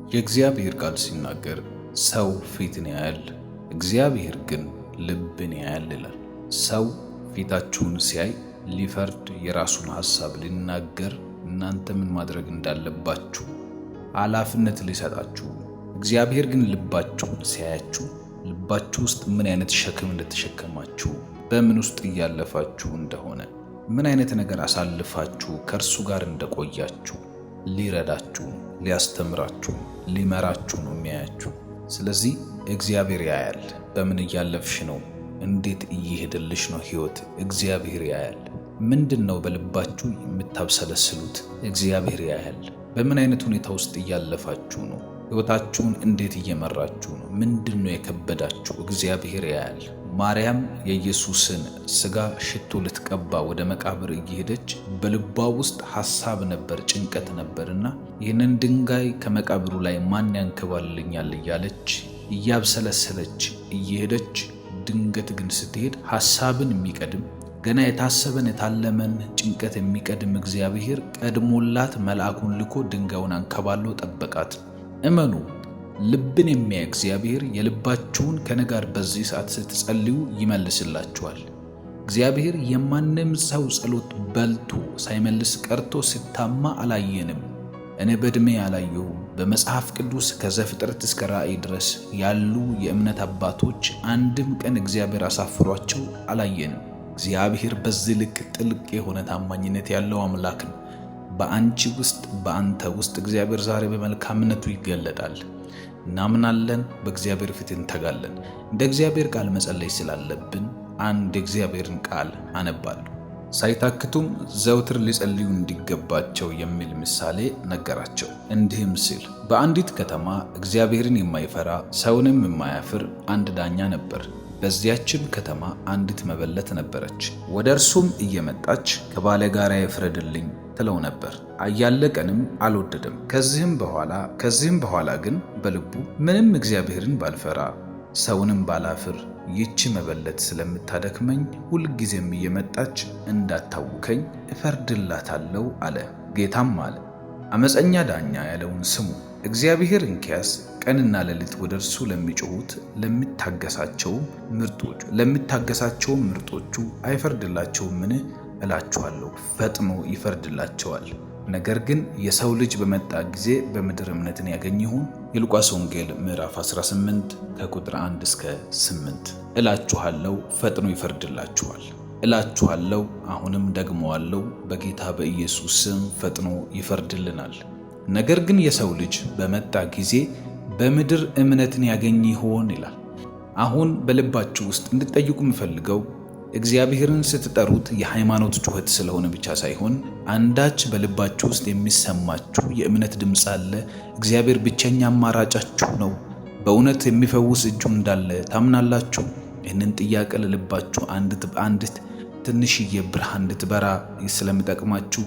የእግዚአብሔር ቃል ሲናገር ሰው ፊትን ያያል፣ እግዚአብሔር ግን ልብን ያያል ይላል። ሰው ፊታችሁን ሲያይ ሊፈርድ የራሱን ሐሳብ ሊናገር እናንተ ምን ማድረግ እንዳለባችሁ ኃላፊነት ሊሰጣችሁ፣ እግዚአብሔር ግን ልባችሁን ሲያያችሁ ልባችሁ ውስጥ ምን አይነት ሸክም እንደተሸከማችሁ፣ በምን ውስጥ እያለፋችሁ እንደሆነ፣ ምን አይነት ነገር አሳልፋችሁ ከእርሱ ጋር እንደቆያችሁ ሊረዳችሁ፣ ሊያስተምራችሁ፣ ሊመራችሁ ነው የሚያያችሁ። ስለዚህ እግዚአብሔር ያያል። በምን እያለፍሽ ነው? እንዴት እየሄደልሽ ነው ህይወት? እግዚአብሔር ያያል። ምንድነው በልባችሁ የምታብሰለስሉት? እግዚአብሔር ያያል። በምን አይነት ሁኔታ ውስጥ እያለፋችሁ ነው? ህይወታችሁን እንዴት እየመራችሁ ነው? ምንድነው የከበዳችሁ? እግዚአብሔር ያያል። ማርያም የኢየሱስን ሥጋ ሽቶ ልትቀባ ወደ መቃብር እየሄደች በልቧ ውስጥ ሐሳብ ነበር፣ ጭንቀት ነበርና ይህንን ድንጋይ ከመቃብሩ ላይ ማን ያንከባልልኛል እያለች እያብሰለሰለች እየሄደች ድንገት ግን ስትሄድ ሐሳብን የሚቀድም ገና የታሰበን የታለመን ጭንቀት የሚቀድም እግዚአብሔር ቀድሞላት መልአኩን ልኮ ድንጋዩን አንከባሎ ጠበቃት። እመኑ፣ ልብን የሚያይ እግዚአብሔር የልባችሁን ከነጋር በዚህ ሰዓት ስትጸልዩ ይመልስላችኋል። እግዚአብሔር የማንም ሰው ጸሎት በልቶ ሳይመልስ ቀርቶ ሲታማ አላየንም። እኔ በዕድሜ አላየሁም። በመጽሐፍ ቅዱስ ከዘፍጥረት እስከ ራእይ ድረስ ያሉ የእምነት አባቶች አንድም ቀን እግዚአብሔር አሳፍሯቸው አላየንም። እግዚአብሔር በዚህ ልክ ጥልቅ የሆነ ታማኝነት ያለው አምላክ ነው። በአንቺ ውስጥ በአንተ ውስጥ እግዚአብሔር ዛሬ በመልካምነቱ ይገለጣል። እናምናለን፣ በእግዚአብሔር ፊት እንተጋለን። እንደ እግዚአብሔር ቃል መጸለይ ስላለብን አንድ የእግዚአብሔርን ቃል አነባለሁ። ሳይታክቱም ዘውትር ሊጸልዩ እንዲገባቸው የሚል ምሳሌ ነገራቸው። እንዲህም ሲል በአንዲት ከተማ እግዚአብሔርን የማይፈራ ሰውንም የማያፍር አንድ ዳኛ ነበር። በዚያችም ከተማ አንዲት መበለት ነበረች። ወደ እርሱም እየመጣች ከባለ ጋራ ይፍረድልኝ ትለው ነበር። አያለ ቀንም አልወደደም። ከዚህም በኋላ ግን በልቡ ምንም እግዚአብሔርን ባልፈራ ሰውንም ባላፍር ይህች መበለት ስለምታደክመኝ ሁልጊዜም እየመጣች እንዳታውከኝ እፈርድላታለሁ አለ። ጌታም አለ፣ አመፀኛ ዳኛ ያለውን ስሙ። እግዚአብሔር እንኪያስ ቀንና ሌሊት ወደ እርሱ ለሚጮሁት ለሚታገሳቸውም ምርጦቹ አይፈርድላቸውምን? እላችኋለሁ ፈጥኖ ይፈርድላቸዋል። ነገር ግን የሰው ልጅ በመጣ ጊዜ በምድር እምነትን ያገኝ ይሆን? የሉቃስ ወንጌል ምዕራፍ 18 ከቁጥር 1 እስከ 8። እላችኋለሁ ፈጥኖ ይፈርድላችኋል። እላችኋለሁ አሁንም ደግመዋለሁ፣ በጌታ በኢየሱስ ስም ፈጥኖ ይፈርድልናል። ነገር ግን የሰው ልጅ በመጣ ጊዜ በምድር እምነትን ያገኝ ይሆን ይላል። አሁን በልባችሁ ውስጥ እንድትጠይቁ የምፈልገው እግዚአብሔርን ስትጠሩት የሃይማኖት ጩኸት ስለሆነ ብቻ ሳይሆን አንዳች በልባችሁ ውስጥ የሚሰማችሁ የእምነት ድምፅ አለ። እግዚአብሔር ብቸኛ አማራጫችሁ ነው። በእውነት የሚፈውስ እጁ እንዳለ ታምናላችሁ? ይህንን ጥያቄ ለልባችሁ አንዲት ትንሽዬ ብርሃን እንድትበራ ስለሚጠቅማችሁ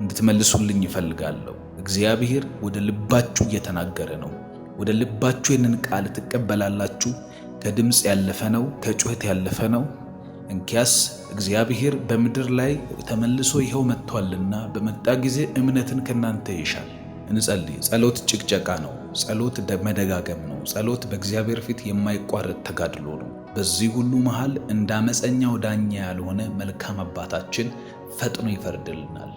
እንድትመልሱልኝ ይፈልጋለሁ። እግዚአብሔር ወደ ልባችሁ እየተናገረ ነው። ወደ ልባችሁ ይህንን ቃል ትቀበላላችሁ። ከድምፅ ያለፈ ነው፣ ከጩኸት ያለፈ ነው። እንኪያስ እግዚአብሔር በምድር ላይ ተመልሶ ይኸው መጥቷልና በመጣ ጊዜ እምነትን ከናንተ ይሻል። እንጸልይ። ጸሎት ጭቅጨቃ ነው። ጸሎት መደጋገም ነው። ጸሎት በእግዚአብሔር ፊት የማይቋረጥ ተጋድሎ ነው። በዚህ ሁሉ መሃል እንደ አመፀኛው ዳኛ ያልሆነ መልካም አባታችን ፈጥኖ ይፈርድልናል።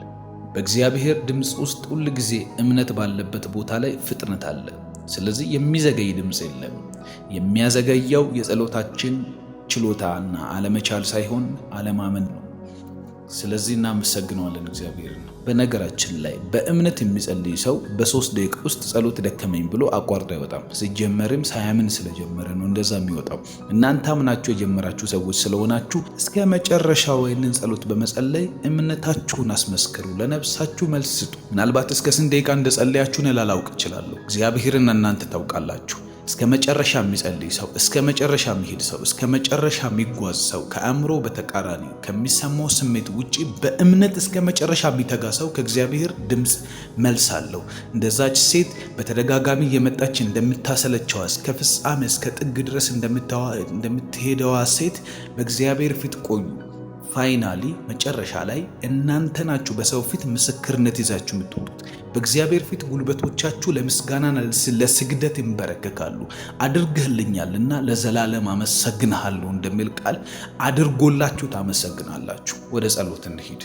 በእግዚአብሔር ድምፅ ውስጥ ሁል ጊዜ እምነት ባለበት ቦታ ላይ ፍጥነት አለ። ስለዚህ የሚዘገይ ድምፅ የለም። የሚያዘገየው የጸሎታችን ችሎታና አለመቻል ሳይሆን አለማመን ነው። ስለዚህ እናመሰግነዋለን እግዚአብሔር ነው። በነገራችን ላይ በእምነት የሚጸልይ ሰው በ3 ደቂቃ ውስጥ ጸሎት ደከመኝ ብሎ አቋርጦ አይወጣም። ሲጀመርም ሳያምን ስለጀመረ ነው እንደዛ የሚወጣው። እናንተ አምናችሁ የጀመራችሁ ሰዎች ስለሆናችሁ እስከ መጨረሻው ይህንን ጸሎት በመጸለይ እምነታችሁን አስመስክሩ። ለነፍሳችሁ መልስ ስጡ። ምናልባት እስከ ስንት ደቂቃ እንደጸለያችሁ ላላውቅ እችላለሁ። እግዚአብሔርና እናንተ ታውቃላችሁ። እስከ መጨረሻ የሚጸልይ ሰው፣ እስከ መጨረሻ የሚሄድ ሰው፣ እስከ መጨረሻ የሚጓዝ ሰው፣ ከአእምሮ በተቃራኒ ከሚሰማው ስሜት ውጪ በእምነት እስከ መጨረሻ የሚተጋ ሰው ከእግዚአብሔር ድምፅ መልስ አለው። እንደዛች ሴት በተደጋጋሚ የመጣች እንደምታሰለቸዋ እስከ ፍጻሜ እስከ ጥግ ድረስ እንደምትሄደዋ ሴት በእግዚአብሔር ፊት ቆዩ። ፋይናሊ መጨረሻ ላይ እናንተ ናችሁ በሰው ፊት ምስክርነት ይዛችሁ የምትወጡት። በእግዚአብሔር ፊት ጉልበቶቻችሁ ለምስጋናና ለስግደት ይንበረከካሉ። አድርገህልኛልና ለዘላለም አመሰግንሃለሁ እንደሚል ቃል አድርጎላችሁ ታመሰግናላችሁ። ወደ ጸሎት እንሂድ።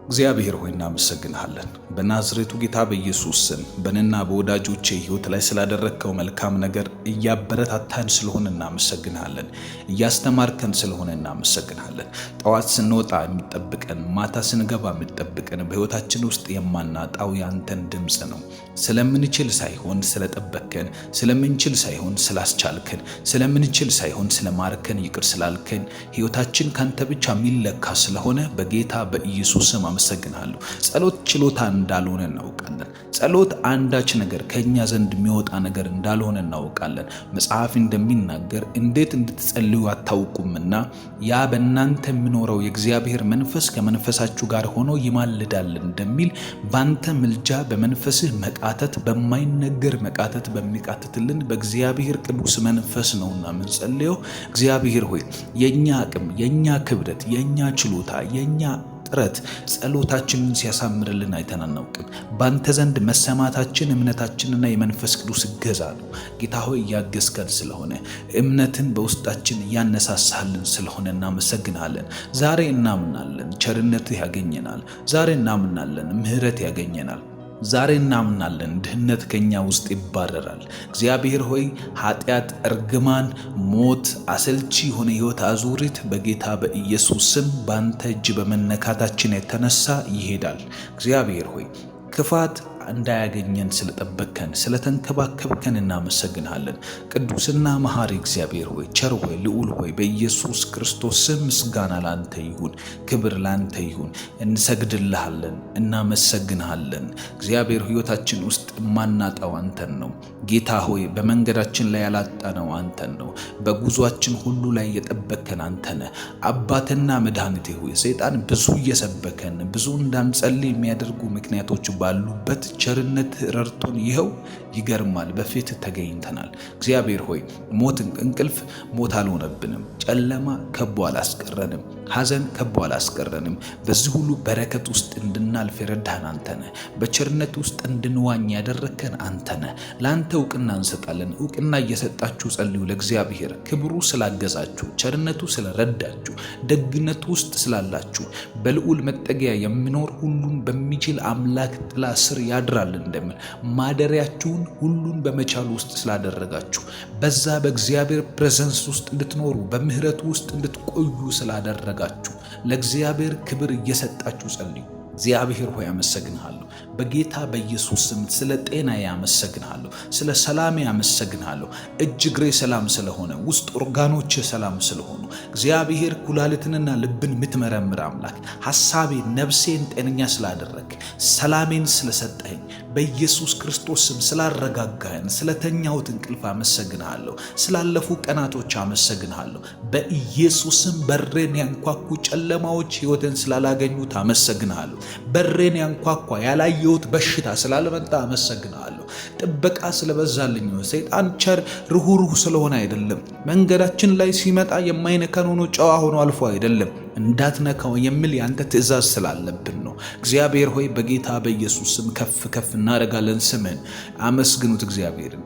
እግዚአብሔር ሆይ እናመሰግንሃለን። በናዝሬቱ ጌታ በኢየሱስ ስም በእኔና በወዳጆቼ ሕይወት ላይ ስላደረግከው መልካም ነገር እያበረታታን ስለሆነ እናመሰግንሃለን። እያስተማርከን ስለሆነ እናመሰግንሃለን። ጠዋት ስንወጣ የሚጠብቀን፣ ማታ ስንገባ የሚጠብቀን፣ በሕይወታችን ውስጥ የማናጣው ያንተን ድምፅ ነው። ስለምንችል ሳይሆን ስለጠበቅከን፣ ስለምንችል ሳይሆን ስላስቻልከን፣ ስለምንችል ሳይሆን ስለማርከን፣ ይቅር ስላልከን፣ ሕይወታችን ካንተ ብቻ የሚለካ ስለሆነ በጌታ በኢየሱስ ስም አመሰግናለሁ። ጸሎት ችሎታ እንዳልሆነ እናውቃለን። ጸሎት አንዳች ነገር ከኛ ዘንድ የሚወጣ ነገር እንዳልሆነ እናውቃለን። መጽሐፍ እንደሚናገር እንዴት እንድትጸልዩ አታውቁምና ያ በእናንተ የሚኖረው የእግዚአብሔር መንፈስ ከመንፈሳችሁ ጋር ሆኖ ይማልዳል እንደሚል ባንተ ምልጃ በመንፈስህ መቃተት፣ በማይነገር መቃተት በሚቃተትልን በእግዚአብሔር ቅዱስ መንፈስ ነውና የምንጸልየው። እግዚአብሔር ሆይ የኛ አቅም፣ የኛ ክብደት፣ የኛ ችሎታ፣ የኛ ጥረት ጸሎታችንን ሲያሳምርልን አይተን አናውቅም። ባንተ ዘንድ መሰማታችን እምነታችንና የመንፈስ ቅዱስ እገዛ ነው። ጌታ ሆይ እያገዝከን ስለሆነ እምነትን በውስጣችን እያነሳሳልን ስለሆነ እናመሰግናለን። ዛሬ እናምናለን ቸርነትህ ያገኘናል። ዛሬ እናምናለን ምሕረት ያገኘናል። ዛሬ እናምናለን ድህነት ከኛ ውስጥ ይባረራል። እግዚአብሔር ሆይ ኃጢአት፣ እርግማን፣ ሞት፣ አሰልቺ የሆነ ሕይወት አዙሪት በጌታ በኢየሱስ ስም ባንተ እጅ በመነካታችን የተነሳ ይሄዳል። እግዚአብሔር ሆይ ክፋት እንዳያገኘን ስለጠበቅከን ስለተንከባከብከን እናመሰግንሃለን። ቅዱስና መሐሪ እግዚአብሔር ሆይ ቸር ሆይ ልዑል ሆይ በኢየሱስ ክርስቶስ ስም ምስጋና ላንተ ይሁን፣ ክብር ላንተ ይሁን። እንሰግድልሃለን፣ እናመሰግንሃለን። እግዚአብሔር ሕይወታችን ውስጥ የማናጣው አንተን ነው። ጌታ ሆይ በመንገዳችን ላይ ያላጣነው አንተን ነው። በጉዟችን ሁሉ ላይ የጠበቅከን አንተ ነህ። አባትና መድኃኒቴ ሆይ ሰይጣን ብዙ እየሰበከን ብዙ እንዳንጸልይ የሚያደርጉ ምክንያቶች ባሉበት ቸርነት ረድቶን ይኸው ይገርማል በፊት ተገኝተናል። እግዚአብሔር ሆይ እንቅልፍ ሞት አልሆነብንም። ጨለማ ከቦ አላስቀረንም። ሐዘን ከቦ አላስቀረንም። በዚህ ሁሉ በረከት ውስጥ እንድናልፍ የረዳህን አንተ ነህ። በቸርነት ውስጥ እንድንዋኝ ያደረግከን አንተ ነህ። ለአንተ እውቅና እንሰጣለን። እውቅና እየሰጣችሁ ጸልዩ። ለእግዚአብሔር ክብሩ ስላገዛችሁ፣ ቸርነቱ ስለረዳችሁ፣ ደግነቱ ውስጥ ስላላችሁ፣ በልዑል መጠጊያ የሚኖር ሁሉን በሚችል አምላክ ጥላ ስር ያድራል እንደሚል ማደሪያችሁን ሁሉን በመቻል ውስጥ ስላደረጋችሁ፣ በዛ በእግዚአብሔር ፕሬዘንስ ውስጥ እንድትኖሩ በምህረቱ ውስጥ እንድትቆዩ ስላደረጋችሁ ለእግዚአብሔር ክብር እየሰጣችሁ ጸልዩ። እግዚአብሔር ሆይ አመሰግንሃለሁ። በጌታ በኢየሱስ ስም ስለ ጤና ያመሰግንሃለሁ። ስለ ሰላም ያመሰግንሃለሁ። እጅ እግሬ ሰላም ስለሆነ፣ ውስጥ ኦርጋኖች ሰላም ስለሆኑ፣ እግዚአብሔር ኩላሊትንና ልብን የምትመረምር አምላክ ሐሳቤን ነፍሴን ጤነኛ ስላደረግ፣ ሰላሜን ስለሰጠኝ፣ በኢየሱስ ክርስቶስ ስም ስላረጋጋህን፣ ስለተኛሁት እንቅልፍ አመሰግንሃለሁ። ስላለፉ ቀናቶች አመሰግንሃለሁ። በኢየሱስ ስም በሬን ያንኳኩ ጨለማዎች ሕይወትን ስላላገኙት አመሰግንሃለሁ። በሬን ያንኳኳ ያላየሁት በሽታ ስላልመጣ አመሰግናለሁ። ጥበቃ ስለበዛልኝ ሰይጣን ቸር ርኅሩህ ስለሆነ አይደለም። መንገዳችን ላይ ሲመጣ የማይነካን ሆኖ ጨዋ ሆኖ አልፎ አይደለም። እንዳትነካው የሚል ያንተ ትእዛዝ ስላለብን ነው። እግዚአብሔር ሆይ በጌታ በኢየሱስ ስም ከፍ ከፍ እናደርጋለን። ስምን አመስግኑት እግዚአብሔርን።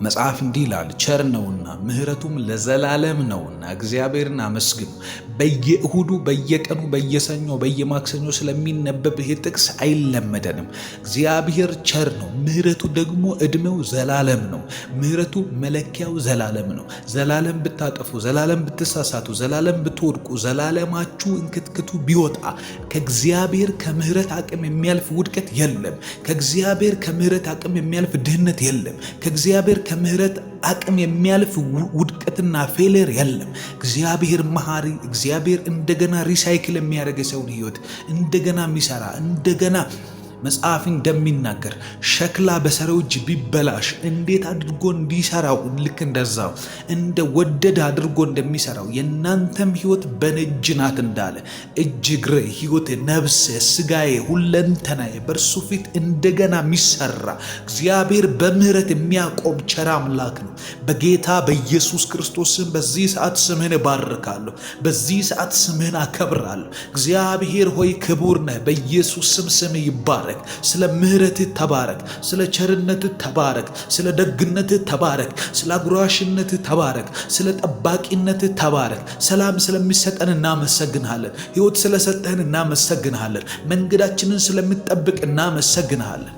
መጽሐፍ እንዲህ ይላል፣ ቸር ነውና ምሕረቱም ለዘላለም ነውና እግዚአብሔርን አመስግኑ። በየእሁዱ በየቀኑ በየሰኞ በየማክሰኞ ስለሚነበብ ይህ ጥቅስ አይለመደንም። እግዚአብሔር ቸር ነው፣ ምሕረቱ ደግሞ ዕድሜው ዘላለም ነው። ምሕረቱ መለኪያው ዘላለም ነው። ዘላለም ብታጠፉ፣ ዘላለም ብትሳሳቱ፣ ዘላለም ብትወድቁ፣ ዘላለማችሁ እንክትክቱ ቢወጣ ከእግዚአብሔር ከምሕረት አቅም የሚያልፍ ውድቀት የለም። ከእግዚአብሔር ከምሕረት አቅም የሚያልፍ ድህነት የለም። ከእግዚአብሔር ከምሕረት አቅም የሚያልፍ ውድቀትና ፌሌር የለም። እግዚአብሔር መሐሪ፣ እግዚአብሔር እንደገና ሪሳይክል የሚያደርግ ሰውን ሕይወት እንደገና የሚሰራ እንደገና መጽሐፍ እንደሚናገር ሸክላ በሰሪው እጅ ቢበላሽ እንዴት አድርጎ እንዲሰራው ልክ እንደዛው እንደወደደ አድርጎ እንደሚሰራው የእናንተም ሕይወት በእኔ እጅ ናት እንዳለ እጅ፣ እግሬ፣ ሕይወቴ፣ ነፍሴ፣ ስጋዬ፣ ሁለንተናዬ በእርሱ ፊት እንደገና የሚሰራ እግዚአብሔር በምህረት የሚያቆም ቸር አምላክ ነው። በጌታ በኢየሱስ ክርስቶስም በዚህ ሰዓት ስምህን እባርካለሁ። በዚህ ሰዓት ስምህን አከብራለሁ። እግዚአብሔር ሆይ ክቡር ነህ። በኢየሱስ ስም ስምህ ይባረክ። ስለ ምህረትህ ተባረክ። ስለ ቸርነትህ ተባረክ። ስለ ደግነትህ ተባረክ። ስለ አጉራሽነትህ ተባረክ። ስለ ጠባቂነትህ ተባረክ። ሰላም ስለሚሰጠን እናመሰግንሃለን። ሕይወት ስለሰጠህን እናመሰግንሃለን። መንገዳችንን ስለምትጠብቅ እናመሰግንሃለን።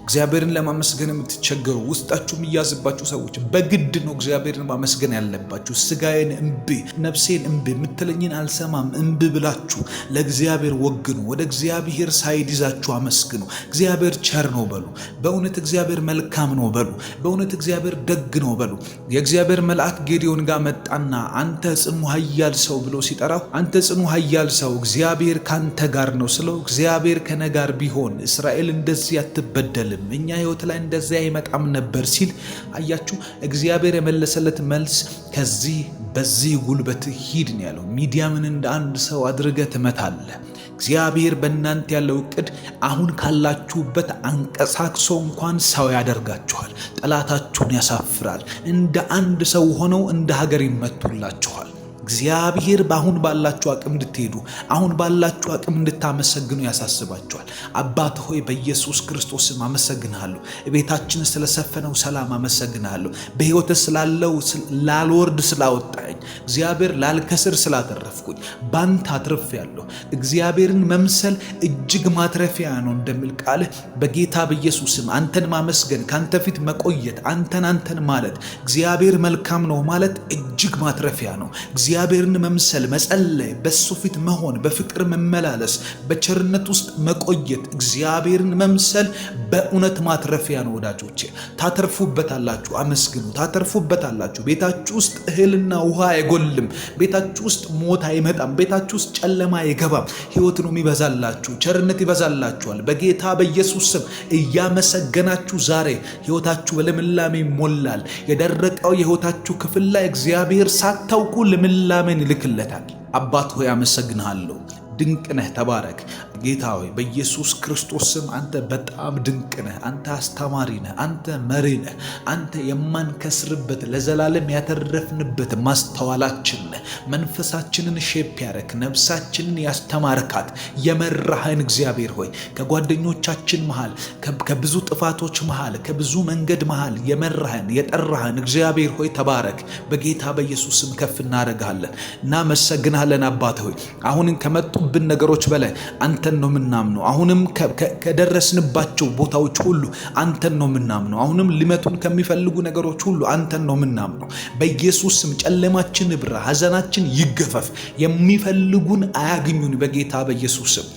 እግዚአብሔርን ለማመስገን የምትቸገሩ ውስጣችሁ የሚያዝባችሁ ሰዎች በግድ ነው እግዚአብሔርን ማመስገን ያለባችሁ። ስጋዬን እምቢ ነፍሴን እምቢ የምትለኝን አልሰማም እምቢ ብላችሁ ለእግዚአብሔር ወግኑ። ወደ እግዚአብሔር ሳይድ ይዛችሁ አመስግኑ። እግዚአብሔር ቸር ነው በሉ። በእውነት እግዚአብሔር መልካም ነው በሉ። በእውነት እግዚአብሔር ደግ ነው በሉ። የእግዚአብሔር መልአክ ጌዲዮን ጋር መጣና አንተ ጽኑ ኃያል ሰው ብሎ ሲጠራው አንተ ጽኑ ኃያል ሰው እግዚአብሔር ካንተ ጋር ነው ስለው እግዚአብሔር ከኔ ጋር ቢሆን እስራኤል እንደዚህ አትበደልም፣ እኛ ሕይወት ላይ እንደዚያ አይመጣም ነበር ሲል አያችሁ። እግዚአብሔር የመለሰለት መልስ ከዚህ በዚህ ጉልበት ሂድ ነው ያለው። ሚዲያምን እንደ አንድ ሰው አድርገህ ትመታለህ። እግዚአብሔር በእናንተ ያለው እቅድ አሁን ካላችሁበት አንቀሳቅሶ እንኳን ሰው ያደርጋችኋል። ጠላታችሁን ያሳፍራል። እንደ አንድ ሰው ሆነው እንደ ሀገር ይመቱላችኋል። እግዚአብሔር በአሁን ባላችሁ አቅም እንድትሄዱ አሁን ባላችሁ አቅም እንድታመሰግኑ ያሳስባችኋል። አባት ሆይ በኢየሱስ ክርስቶስም አመሰግንሃለሁ። ቤታችን ስለሰፈነው ሰላም አመሰግንሃለሁ። በሕይወት ስላለው ላልወርድ ስላወጣኝ እግዚአብሔር ላልከስር ስላተረፍኩኝ ባንተ አትርፌያለሁ። እግዚአብሔርን መምሰል እጅግ ማትረፊያ ነው እንደሚል ቃልህ በጌታ በኢየሱስም አንተን ማመስገን ካንተ ፊት መቆየት አንተን ማለት እግዚአብሔር መልካም ነው ማለት እጅግ ማትረፊያ ነው። እግዚአብሔርን መምሰል መጸለይ፣ በሱ ፊት መሆን፣ በፍቅር መመላለስ፣ በቸርነት ውስጥ መቆየት እግዚአብሔርን መምሰል በእውነት ማትረፊያ ነው። ወዳጆቼ ታተርፉበታላችሁ። አመስግኑ፣ ታተርፉበታላችሁ። ቤታችሁ ውስጥ እህልና ውሃ አይጎልም። ቤታችሁ ውስጥ ሞት አይመጣም። ቤታችሁ ውስጥ ጨለማ አይገባም። ሕይወት ነው የሚበዛላችሁ። ቸርነት ይበዛላችኋል። በጌታ በኢየሱስ ስም እያመሰገናችሁ ዛሬ ሕይወታችሁ በልምላሜ ይሞላል። የደረቀው የሕይወታችሁ ክፍል ላይ እግዚአብሔር ሳታውቁ ልምላሜን ይልክለታል። አባት ሆይ አመሰግንሃለሁ። ድንቅ ነህ፣ ተባረክ። ጌታ ሆይ በኢየሱስ ክርስቶስ ስም አንተ በጣም ድንቅ ነህ። አንተ አስተማሪ ነህ። አንተ መሪ ነህ። አንተ የማንከስርበት ለዘላለም ያተረፍንበት ማስተዋላችን ነህ። መንፈሳችንን ሼፕ ያረክ፣ ነፍሳችንን ያስተማርካት የመራህን እግዚአብሔር ሆይ ከጓደኞቻችን መሃል፣ ከብዙ ጥፋቶች መሃል፣ ከብዙ መንገድ መሃል የመራህን የጠራህን እግዚአብሔር ሆይ ተባረክ። በጌታ በኢየሱስ ስም ከፍ እናደርግሃለን፣ እናመሰግንሃለን። አባት ሆይ አሁንም ከመጡብን ነገሮች በላይ አንተን ነው የምናምነው። አሁንም ከደረስንባቸው ቦታዎች ሁሉ አንተን ነው የምናምነው። አሁንም ሊመቱን ከሚፈልጉ ነገሮች ሁሉ አንተን ነው የምናምነው። በኢየሱስ ስም ጨለማችን ይብራ፣ ሐዘናችን ይገፈፍ፣ የሚፈልጉን አያግኙን በጌታ በኢየሱስ ስም።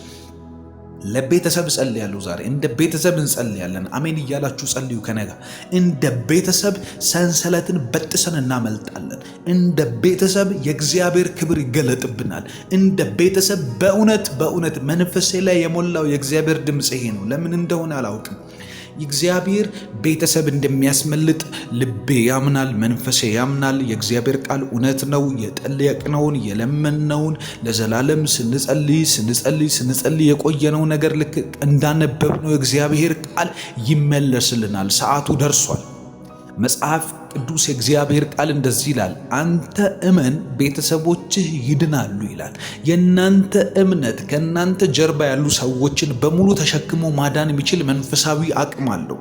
ለቤተሰብ ጸልያለሁ። ዛሬ እንደ ቤተሰብ እንጸልያለን። አሜን እያላችሁ ጸልዩ ከነጋ። እንደ ቤተሰብ ሰንሰለትን በጥሰን እናመልጣለን። እንደ ቤተሰብ የእግዚአብሔር ክብር ይገለጥብናል። እንደ ቤተሰብ በእውነት መንፈሴ ላይ የሞላው የእግዚአብሔር ድምፅ ይሄ ነው። ለምን እንደሆነ አላውቅም። የእግዚአብሔር ቤተሰብ እንደሚያስመልጥ ልቤ ያምናል፣ መንፈሴ ያምናል። የእግዚአብሔር ቃል እውነት ነው። የጠየቅነውን የለመነውን ለዘላለም ስንጸልይ የቆየነው ነገር ልክ እንዳነበብነው የእግዚአብሔር ቃል ይመለስልናል። ሰዓቱ ደርሷል። መጽሐፍ ቅዱስ የእግዚአብሔር ቃል እንደዚህ ይላል፣ አንተ እመን ቤተሰቦችህ ይድናሉ ይላል። የእናንተ እምነት ከእናንተ ጀርባ ያሉ ሰዎችን በሙሉ ተሸክሞ ማዳን የሚችል መንፈሳዊ አቅም አለው።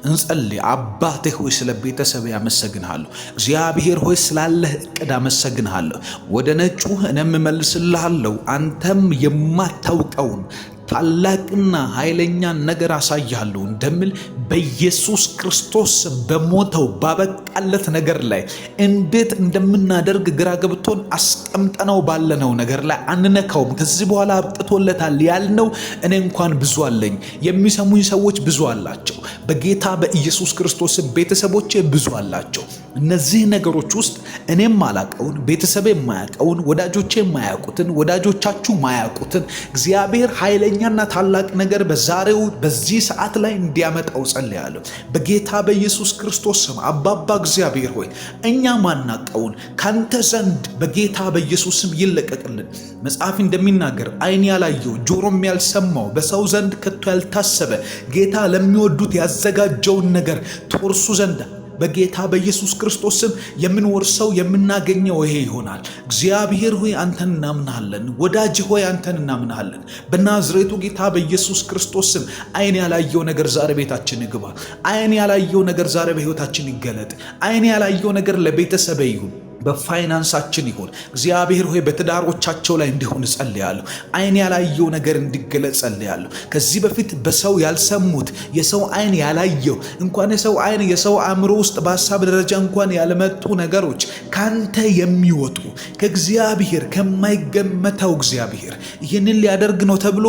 እንጸልይ። አባቴ ሆይ ስለ ቤተሰብ ያመሰግንሃለሁ። እግዚአብሔር ሆይ ስላለህ እቅድ አመሰግንሃለሁ። ወደ ነጩ እኔም እመልስልሃለሁ። አንተም የማታውቀውን ታላቅና ኃይለኛ ነገር አሳያለሁ እንደሚል በኢየሱስ ክርስቶስ በሞተው ባበቃለት ነገር ላይ እንዴት እንደምናደርግ ግራ ገብቶን አስቀምጠነው ባለነው ነገር ላይ አንነካውም። ከዚህ በኋላ አብቅቶለታል ያልነው እኔ እንኳን ብዙ አለኝ፣ የሚሰሙኝ ሰዎች ብዙ አላቸው። በጌታ በኢየሱስ ክርስቶስ ቤተሰቦቼ ብዙ አላቸው። እነዚህ ነገሮች ውስጥ እኔም ማላቀውን፣ ቤተሰቤ የማያውቀውን፣ ወዳጆቼ የማያውቁትን፣ ወዳጆቻችሁ ማያውቁትን እግዚአብሔር ኃይለኛ ኃይለኛና ታላቅ ነገር በዛሬው በዚህ ሰዓት ላይ እንዲያመጣው ጸልያለሁ በጌታ በኢየሱስ ክርስቶስ ስም። አባባ እግዚአብሔር ሆይ እኛ ማናቀውን ካንተ ዘንድ በጌታ በኢየሱስ ስም ይለቀቅልን። መጽሐፍ እንደሚናገር ዓይን ያላየው ጆሮም ያልሰማው በሰው ዘንድ ከቶ ያልታሰበ ጌታ ለሚወዱት ያዘጋጀውን ነገር ትወርሱ ዘንድ በጌታ በኢየሱስ ክርስቶስ ስም የምንወርሰው የምናገኘው ይሄ ይሆናል። እግዚአብሔር ሆይ አንተን እናምናለን። ወዳጅ ሆይ አንተን እናምናለን። በናዝሬቱ ጌታ በኢየሱስ ክርስቶስ ስም ዓይን ያላየው ነገር ዛሬ ቤታችን ይግባ። ዓይን ያላየው ነገር ዛሬ በሕይወታችን ይገለጥ። ዓይን ያላየው ነገር ለቤተሰብ ይሁን፣ በፋይናንሳችን ይሁን። እግዚአብሔር ሆይ በትዳሮቻቸው ላይ እንዲሆን ጸልያለሁ። ዓይን ያላየው ነገር እንዲገለጽ ጸልያለሁ። ከዚህ በፊት በሰው ያልሰሙት የሰው ዓይን ያላየው እንኳን የሰው ዓይን የሰው አእምሮ ውስጥ በሐሳብ ደረጃ እንኳን ያልመጡ ነገሮች ካንተ የሚወጡ ከእግዚአብሔር ከማይገመተው እግዚአብሔር ይህንን ሊያደርግ ነው ተብሎ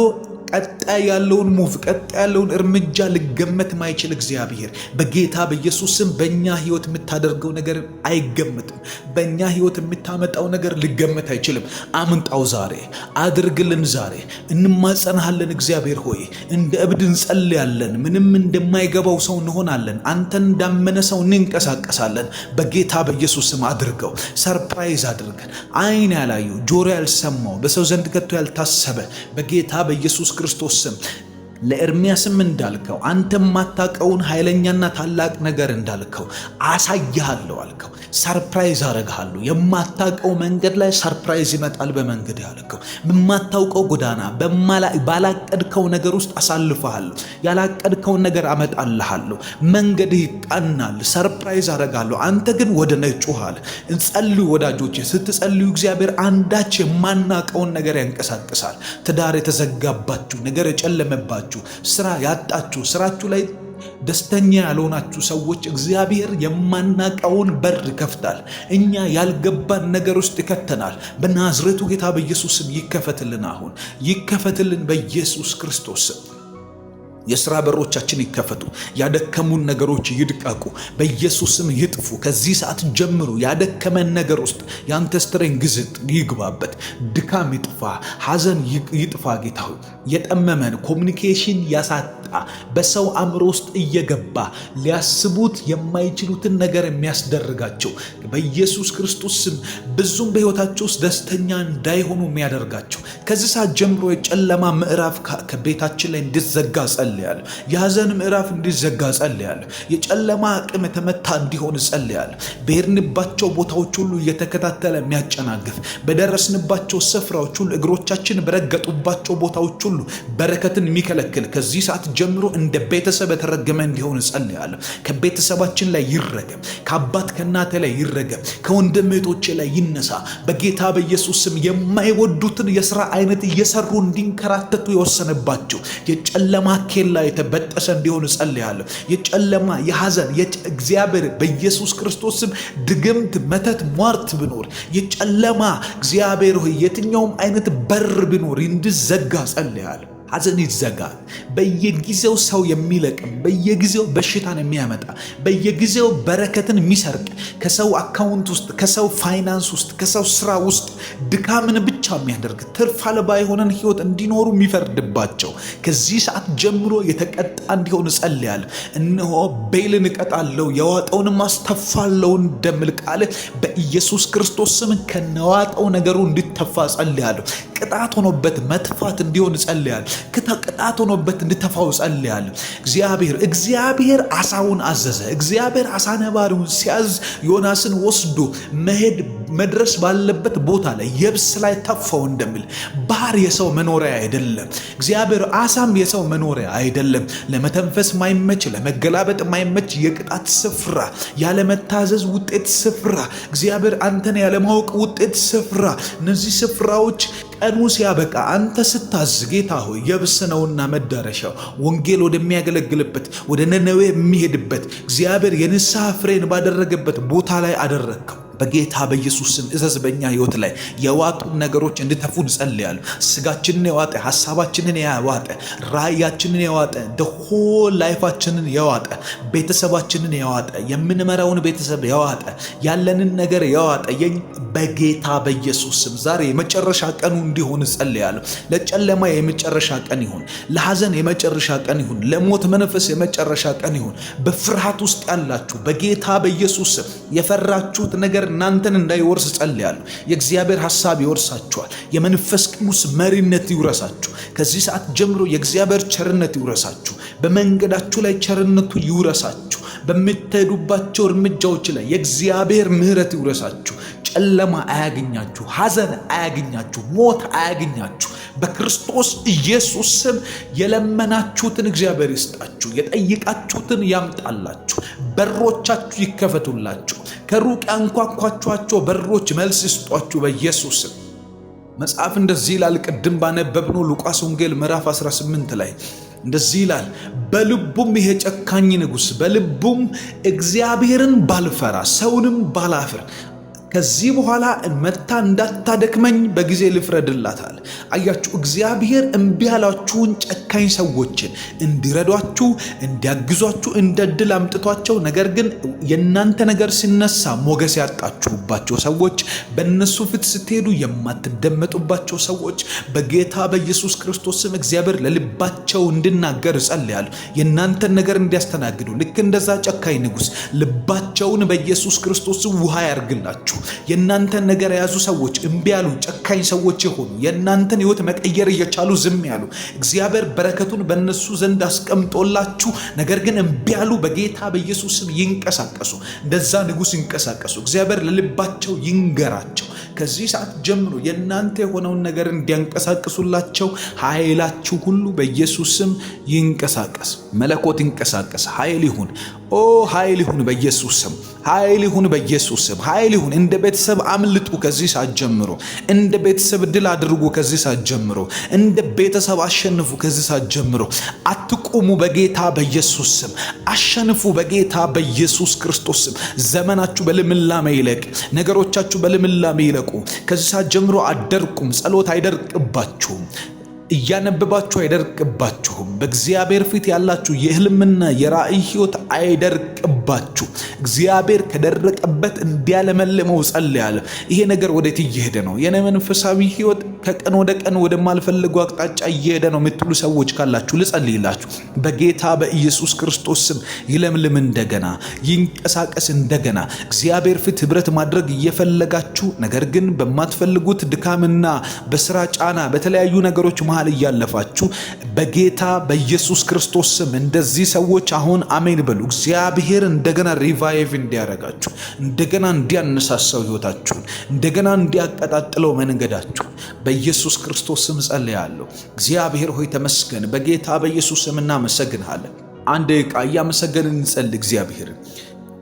ቀጣይ ያለውን ሙቭ ቀጣይ ያለውን እርምጃ ልገመት ማይችል እግዚአብሔር በጌታ በኢየሱስ ስም በእኛ ሕይወት የምታደርገው ነገር አይገመትም። በእኛ ሕይወት የምታመጣው ነገር ልገመት አይችልም። አምንጣው ዛሬ አድርግልን። ዛሬ እንማጸናሃለን። እግዚአብሔር ሆይ እንደ እብድ እንጸልያለን። ምንም እንደማይገባው ሰው እንሆናለን። አንተን እንዳመነ ሰው እንንቀሳቀሳለን። በጌታ በኢየሱስ ስም አድርገው። ሰርፕራይዝ አድርገን። ዓይን ያላየው ጆሮ ያልሰማው በሰው ዘንድ ከቶ ያልታሰበ በጌታ በኢየሱስ ክርስቶስ ስም ለኤርምያስም እንዳልከው አንተ ማታቀውን ኃይለኛና ታላቅ ነገር እንዳልከው አሳያለሁ አልከው። ሰርፕራይዝ አረጋለሁ። የማታቀው መንገድ ላይ ሰርፕራይዝ ይመጣል። በመንገድ ያልከው በማታውቀው ጎዳና ባላቀድከው ነገር ውስጥ አሳልፈሃለሁ። ያላቀድከውን ነገር አመጣልሃለሁ። መንገድ ይቃናል። ሰርፕራይዝ አረጋለሁ። አንተ ግን ወደ ነህ ጮሃል። እንጸልዩ ወዳጆቼ። ስትጸልዩ እግዚአብሔር አንዳች የማናቀውን ነገር ያንቀሳቅሳል። ትዳር የተዘጋባችሁ ነገር የጨለመባችሁ ስራ ያጣችሁ ስራችሁ ላይ ደስተኛ ያልሆናችሁ ሰዎች እግዚአብሔር የማናቀውን በር ይከፍታል። እኛ ያልገባን ነገር ውስጥ ይከተናል። በናዝሬቱ ጌታ በኢየሱስ ስም ይከፈትልን። አሁን ይከፈትልን በኢየሱስ ክርስቶስ ስም። የሥራ በሮቻችን ይከፈቱ። ያደከሙን ነገሮች ይድቀቁ፣ በኢየሱስ ስም ይጥፉ። ከዚህ ሰዓት ጀምሮ ያደከመን ነገር ውስጥ ያንተ ስትሬን ግዝት ይግባበት። ድካም ይጥፋ፣ ሐዘን ይጥፋ። ጌታ ሆይ የጠመመን ኮሚኒኬሽን ያሳጣ በሰው አእምሮ ውስጥ እየገባ ሊያስቡት የማይችሉትን ነገር የሚያስደርጋቸው በኢየሱስ ክርስቶስ ስም ብዙም በሕይወታቸው ውስጥ ደስተኛ እንዳይሆኑ የሚያደርጋቸው ከዚህ ሰዓት ጀምሮ የጨለማ ምዕራፍ ከቤታችን ላይ እንዲዘጋ ጸልያለሁ። የሐዘን ምዕራፍ እንዲዘጋ ጸልያለሁ። የጨለማ አቅም የተመታ እንዲሆን ጸልያለሁ። በሄድንባቸው ቦታዎች ሁሉ እየተከታተለ የሚያጨናግፍ በደረስንባቸው ስፍራዎች ሁሉ እግሮቻችን በረገጡባቸው ቦታዎች ሁሉ በረከትን የሚከለክል ከዚህ ሰዓት ጀምሮ እንደ ቤተሰብ የተረገመ እንዲሆን ጸልያለሁ። ከቤተሰባችን ላይ ይረገም፣ ከአባት ከእናቴ ላይ ይረገም፣ ከወንድም እህቶቼ ላይ ይነሳ። በጌታ በኢየሱስ ስም የማይወዱትን የሥራ አይነት እየሰሩ እንዲንከራተቱ የወሰነባቸው የጨለማ ኬላ የተበጠሰ እንዲሆን ጸልያለሁ። የጨለማ የሐዘን እግዚአብሔር በኢየሱስ ክርስቶስ ስም ድግምት፣ መተት፣ ሟርት ቢኖር የጨለማ እግዚአብሔር ሆይ የትኛውም አይነት በር ቢኖር እንዲዘጋ ጸልያለሁ። ሐዘን ይዘጋል። በየጊዜው ሰው የሚለቅም በየጊዜው በሽታን የሚያመጣ በየጊዜው በረከትን የሚሰርቅ ከሰው አካውንት ውስጥ ከሰው ፋይናንስ ውስጥ ከሰው ስራ ውስጥ ድካምን ብቻ የሚያደርግ ትርፍ አልባ የሆነን ህይወት እንዲኖሩ የሚፈርድባቸው ከዚህ ሰዓት ጀምሮ የተቀጣ እንዲሆን ጸልያለሁ። እነሆ ቤልን እቀጣለሁ የዋጠውንም አስተፋለሁ እንደሚል ቃል በኢየሱስ ክርስቶስ ስም ከነዋጠው ነገሩ እንዲተፋ ጸልያለሁ። ቅጣት ሆኖበት መጥፋት እንዲሆን ጸልያለሁ። ቅጣት ሆኖበት እንዲተፋው ጸልያለሁ። እግዚአብሔር አሳውን አዘዘ። እግዚአብሔር አሳ ነባሪውን ሲያዝ ዮናስን ወስዶ መድረስ ባለበት ቦታ ላይ የብስ ላይ ተፋው እንደሚል ባህር የሰው መኖሪያ አይደለም። እግዚአብሔር አሳም የሰው መኖሪያ አይደለም። ለመተንፈስ ማይመች፣ ለመገላበጥ ማይመች የቅጣት ስፍራ፣ ያለመታዘዝ ውጤት ስፍራ፣ እግዚአብሔር አንተን ያለማወቅ ውጤት ስፍራ። እነዚህ ስፍራዎች ቀኑ ሲያበቃ አንተ ስታዝ ጌታ ሆይ የብስ ነውና መዳረሻው ወንጌል ወደሚያገለግልበት ወደ ነነዌ የሚሄድበት እግዚአብሔር የንስሐ ፍሬን ባደረገበት ቦታ ላይ አደረግከው። በጌታ በኢየሱስ ስም እዘዝ። በእኛ ህይወት ላይ የዋጡን ነገሮች እንድተፉ እንጸልያለሁ። ስጋችንን የዋጠ ሐሳባችንን የዋጠ ራእያችንን የዋጠ ደሆ ላይፋችንን የዋጠ ቤተሰባችንን የዋጠ የምንመራውን ቤተሰብ የዋጠ ያለንን ነገር የዋጠ በጌታ በኢየሱስ ስም ዛሬ የመጨረሻ ቀኑ እንዲሆን እጸልያለሁ። ለጨለማ የመጨረሻ ቀን ይሁን፣ ለሐዘን የመጨረሻ ቀን ይሁን፣ ለሞት መንፈስ የመጨረሻ ቀን ይሁን። በፍርሃት ውስጥ ያላችሁ በጌታ በኢየሱስ ስም የፈራችሁት ነገር እናንተን እንዳይወርስ ጸልያለሁ። የእግዚአብሔር ሐሳብ ይወርሳችኋል። የመንፈስ ቅዱስ መሪነት ይውረሳችሁ። ከዚህ ሰዓት ጀምሮ የእግዚአብሔር ቸርነት ይውረሳችሁ። በመንገዳችሁ ላይ ቸርነቱ ይውረሳችሁ። በምትሄዱባቸው እርምጃዎች ላይ የእግዚአብሔር ምሕረት ይውረሳችሁ። ጨለማ አያገኛችሁ፣ ሐዘን አያገኛችሁ፣ ሞት አያገኛችሁ። በክርስቶስ ኢየሱስ ስም የለመናችሁትን እግዚአብሔር ይስጣችሁ። የጠየቃችሁትን ያምጣላችሁ። በሮቻችሁ ይከፈቱላችሁ። ከሩቅ ያንኳኳችኋቸው በሮች መልስ ይስጧችሁ በኢየሱስ ስም። መጽሐፍ እንደዚህ ይላል። ቅድም ባነበብነው ሉቃስ ወንጌል ምዕራፍ 18 ላይ እንደዚህ ይላል፣ በልቡም ይሄ ጨካኝ ንጉሥ በልቡም እግዚአብሔርን ባልፈራ ሰውንም ባላፍር ከዚህ በኋላ መታ እንዳታደክመኝ በጊዜ ልፍረድላታል። አያችሁ፣ እግዚአብሔር እምቢ ያላችሁን ጨካኝ ሰዎችን እንዲረዷችሁ እንዲያግዟችሁ እንደ ድል አምጥቷቸው፣ ነገር ግን የእናንተ ነገር ሲነሳ ሞገስ ያጣችሁባቸው ሰዎች፣ በእነሱ ፊት ስትሄዱ የማትደመጡባቸው ሰዎች በጌታ በኢየሱስ ክርስቶስ ስም እግዚአብሔር ለልባቸው እንድናገር እጸልያለሁ። የእናንተን ነገር እንዲያስተናግዱ ልክ እንደዛ ጨካኝ ንጉሥ ልባቸውን በኢየሱስ ክርስቶስ ውሃ ያርግላችሁ። የእናንተን ነገር የያዙ ሰዎች እምቢ ያሉ ጨካኝ ሰዎች የሆኑ የእናንተን ሕይወት መቀየር እየቻሉ ዝም ያሉ እግዚአብሔር በረከቱን በእነሱ ዘንድ አስቀምጦላችሁ ነገር ግን እምቢ ያሉ በጌታ በኢየሱስ ስም ይንቀሳቀሱ። እንደዛ ንጉሥ ይንቀሳቀሱ። እግዚአብሔር ለልባቸው ይንገራቸው። ከዚህ ሰዓት ጀምሮ የእናንተ የሆነውን ነገር እንዲያንቀሳቅሱላቸው ኃይላችሁ ሁሉ በኢየሱስ ስም ይንቀሳቀስ። መለኮት ይንቀሳቀስ። ኃይል ይሁን። ኃይል ይሁን በኢየሱስ ስም። ኃይል ይሁን በኢየሱስ ስም። ኃይል ይሁን። እንደ ቤተሰብ አምልጡ። ከዚህ ሰዓት ጀምሮ እንደ ቤተሰብ ድል አድርጉ። ከዚህ ሰዓት ጀምሮ እንደ ቤተሰብ አሸንፉ። ከዚህ ሰዓት ጀምሮ አትቁሙ። በጌታ በኢየሱስ ስም አሸንፉ። በጌታ በኢየሱስ ክርስቶስ ስም ዘመናችሁ በልምላሜ ይለቅ። ነገሮቻችሁ በልምላሜ ይለቁ። ከዚህ ሰዓት ጀምሮ አትደርቁም። ጸሎት አይደርቅባችሁም። እያነበባችሁ አይደርቅባችሁም። በእግዚአብሔር ፊት ያላችሁ የህልምና የራእይ ህይወት አይደርቅባችሁ። እግዚአብሔር ከደረቀበት እንዲያለመልመው ጸልያለሁ። ይሄ ነገር ወዴት እየሄደ ነው? የኔ መንፈሳዊ ህይወት ከቀን ወደ ቀን ወደማልፈልገው አቅጣጫ እየሄደ ነው የምትሉ ሰዎች ካላችሁ ልጸልይላችሁ። በጌታ በኢየሱስ ክርስቶስ ስም ይለምልም፣ እንደገና ይንቀሳቀስ። እንደገና እግዚአብሔር ፊት ህብረት ማድረግ እየፈለጋችሁ ነገር ግን በማትፈልጉት ድካምና በስራ ጫና በተለያዩ ነገሮች መሃል እያለፋችሁ በጌታ በኢየሱስ ክርስቶስ ስም እንደዚህ ሰዎች አሁን አሜን በሉ። እግዚአብሔር እንደገና ሪቫይቭ እንዲያረጋችሁ፣ እንደገና እንዲያነሳሳው ህይወታችሁን፣ እንደገና እንዲያቀጣጥለው መንገዳችሁን በኢየሱስ ክርስቶስ ስም ጸልያለሁ። እግዚአብሔር ሆይ ተመስገን። በጌታ በኢየሱስ ስም እናመሰግንሃለን። አንድ ደቂቃ እያመሰገንን እንጸልይ። እግዚአብሔርን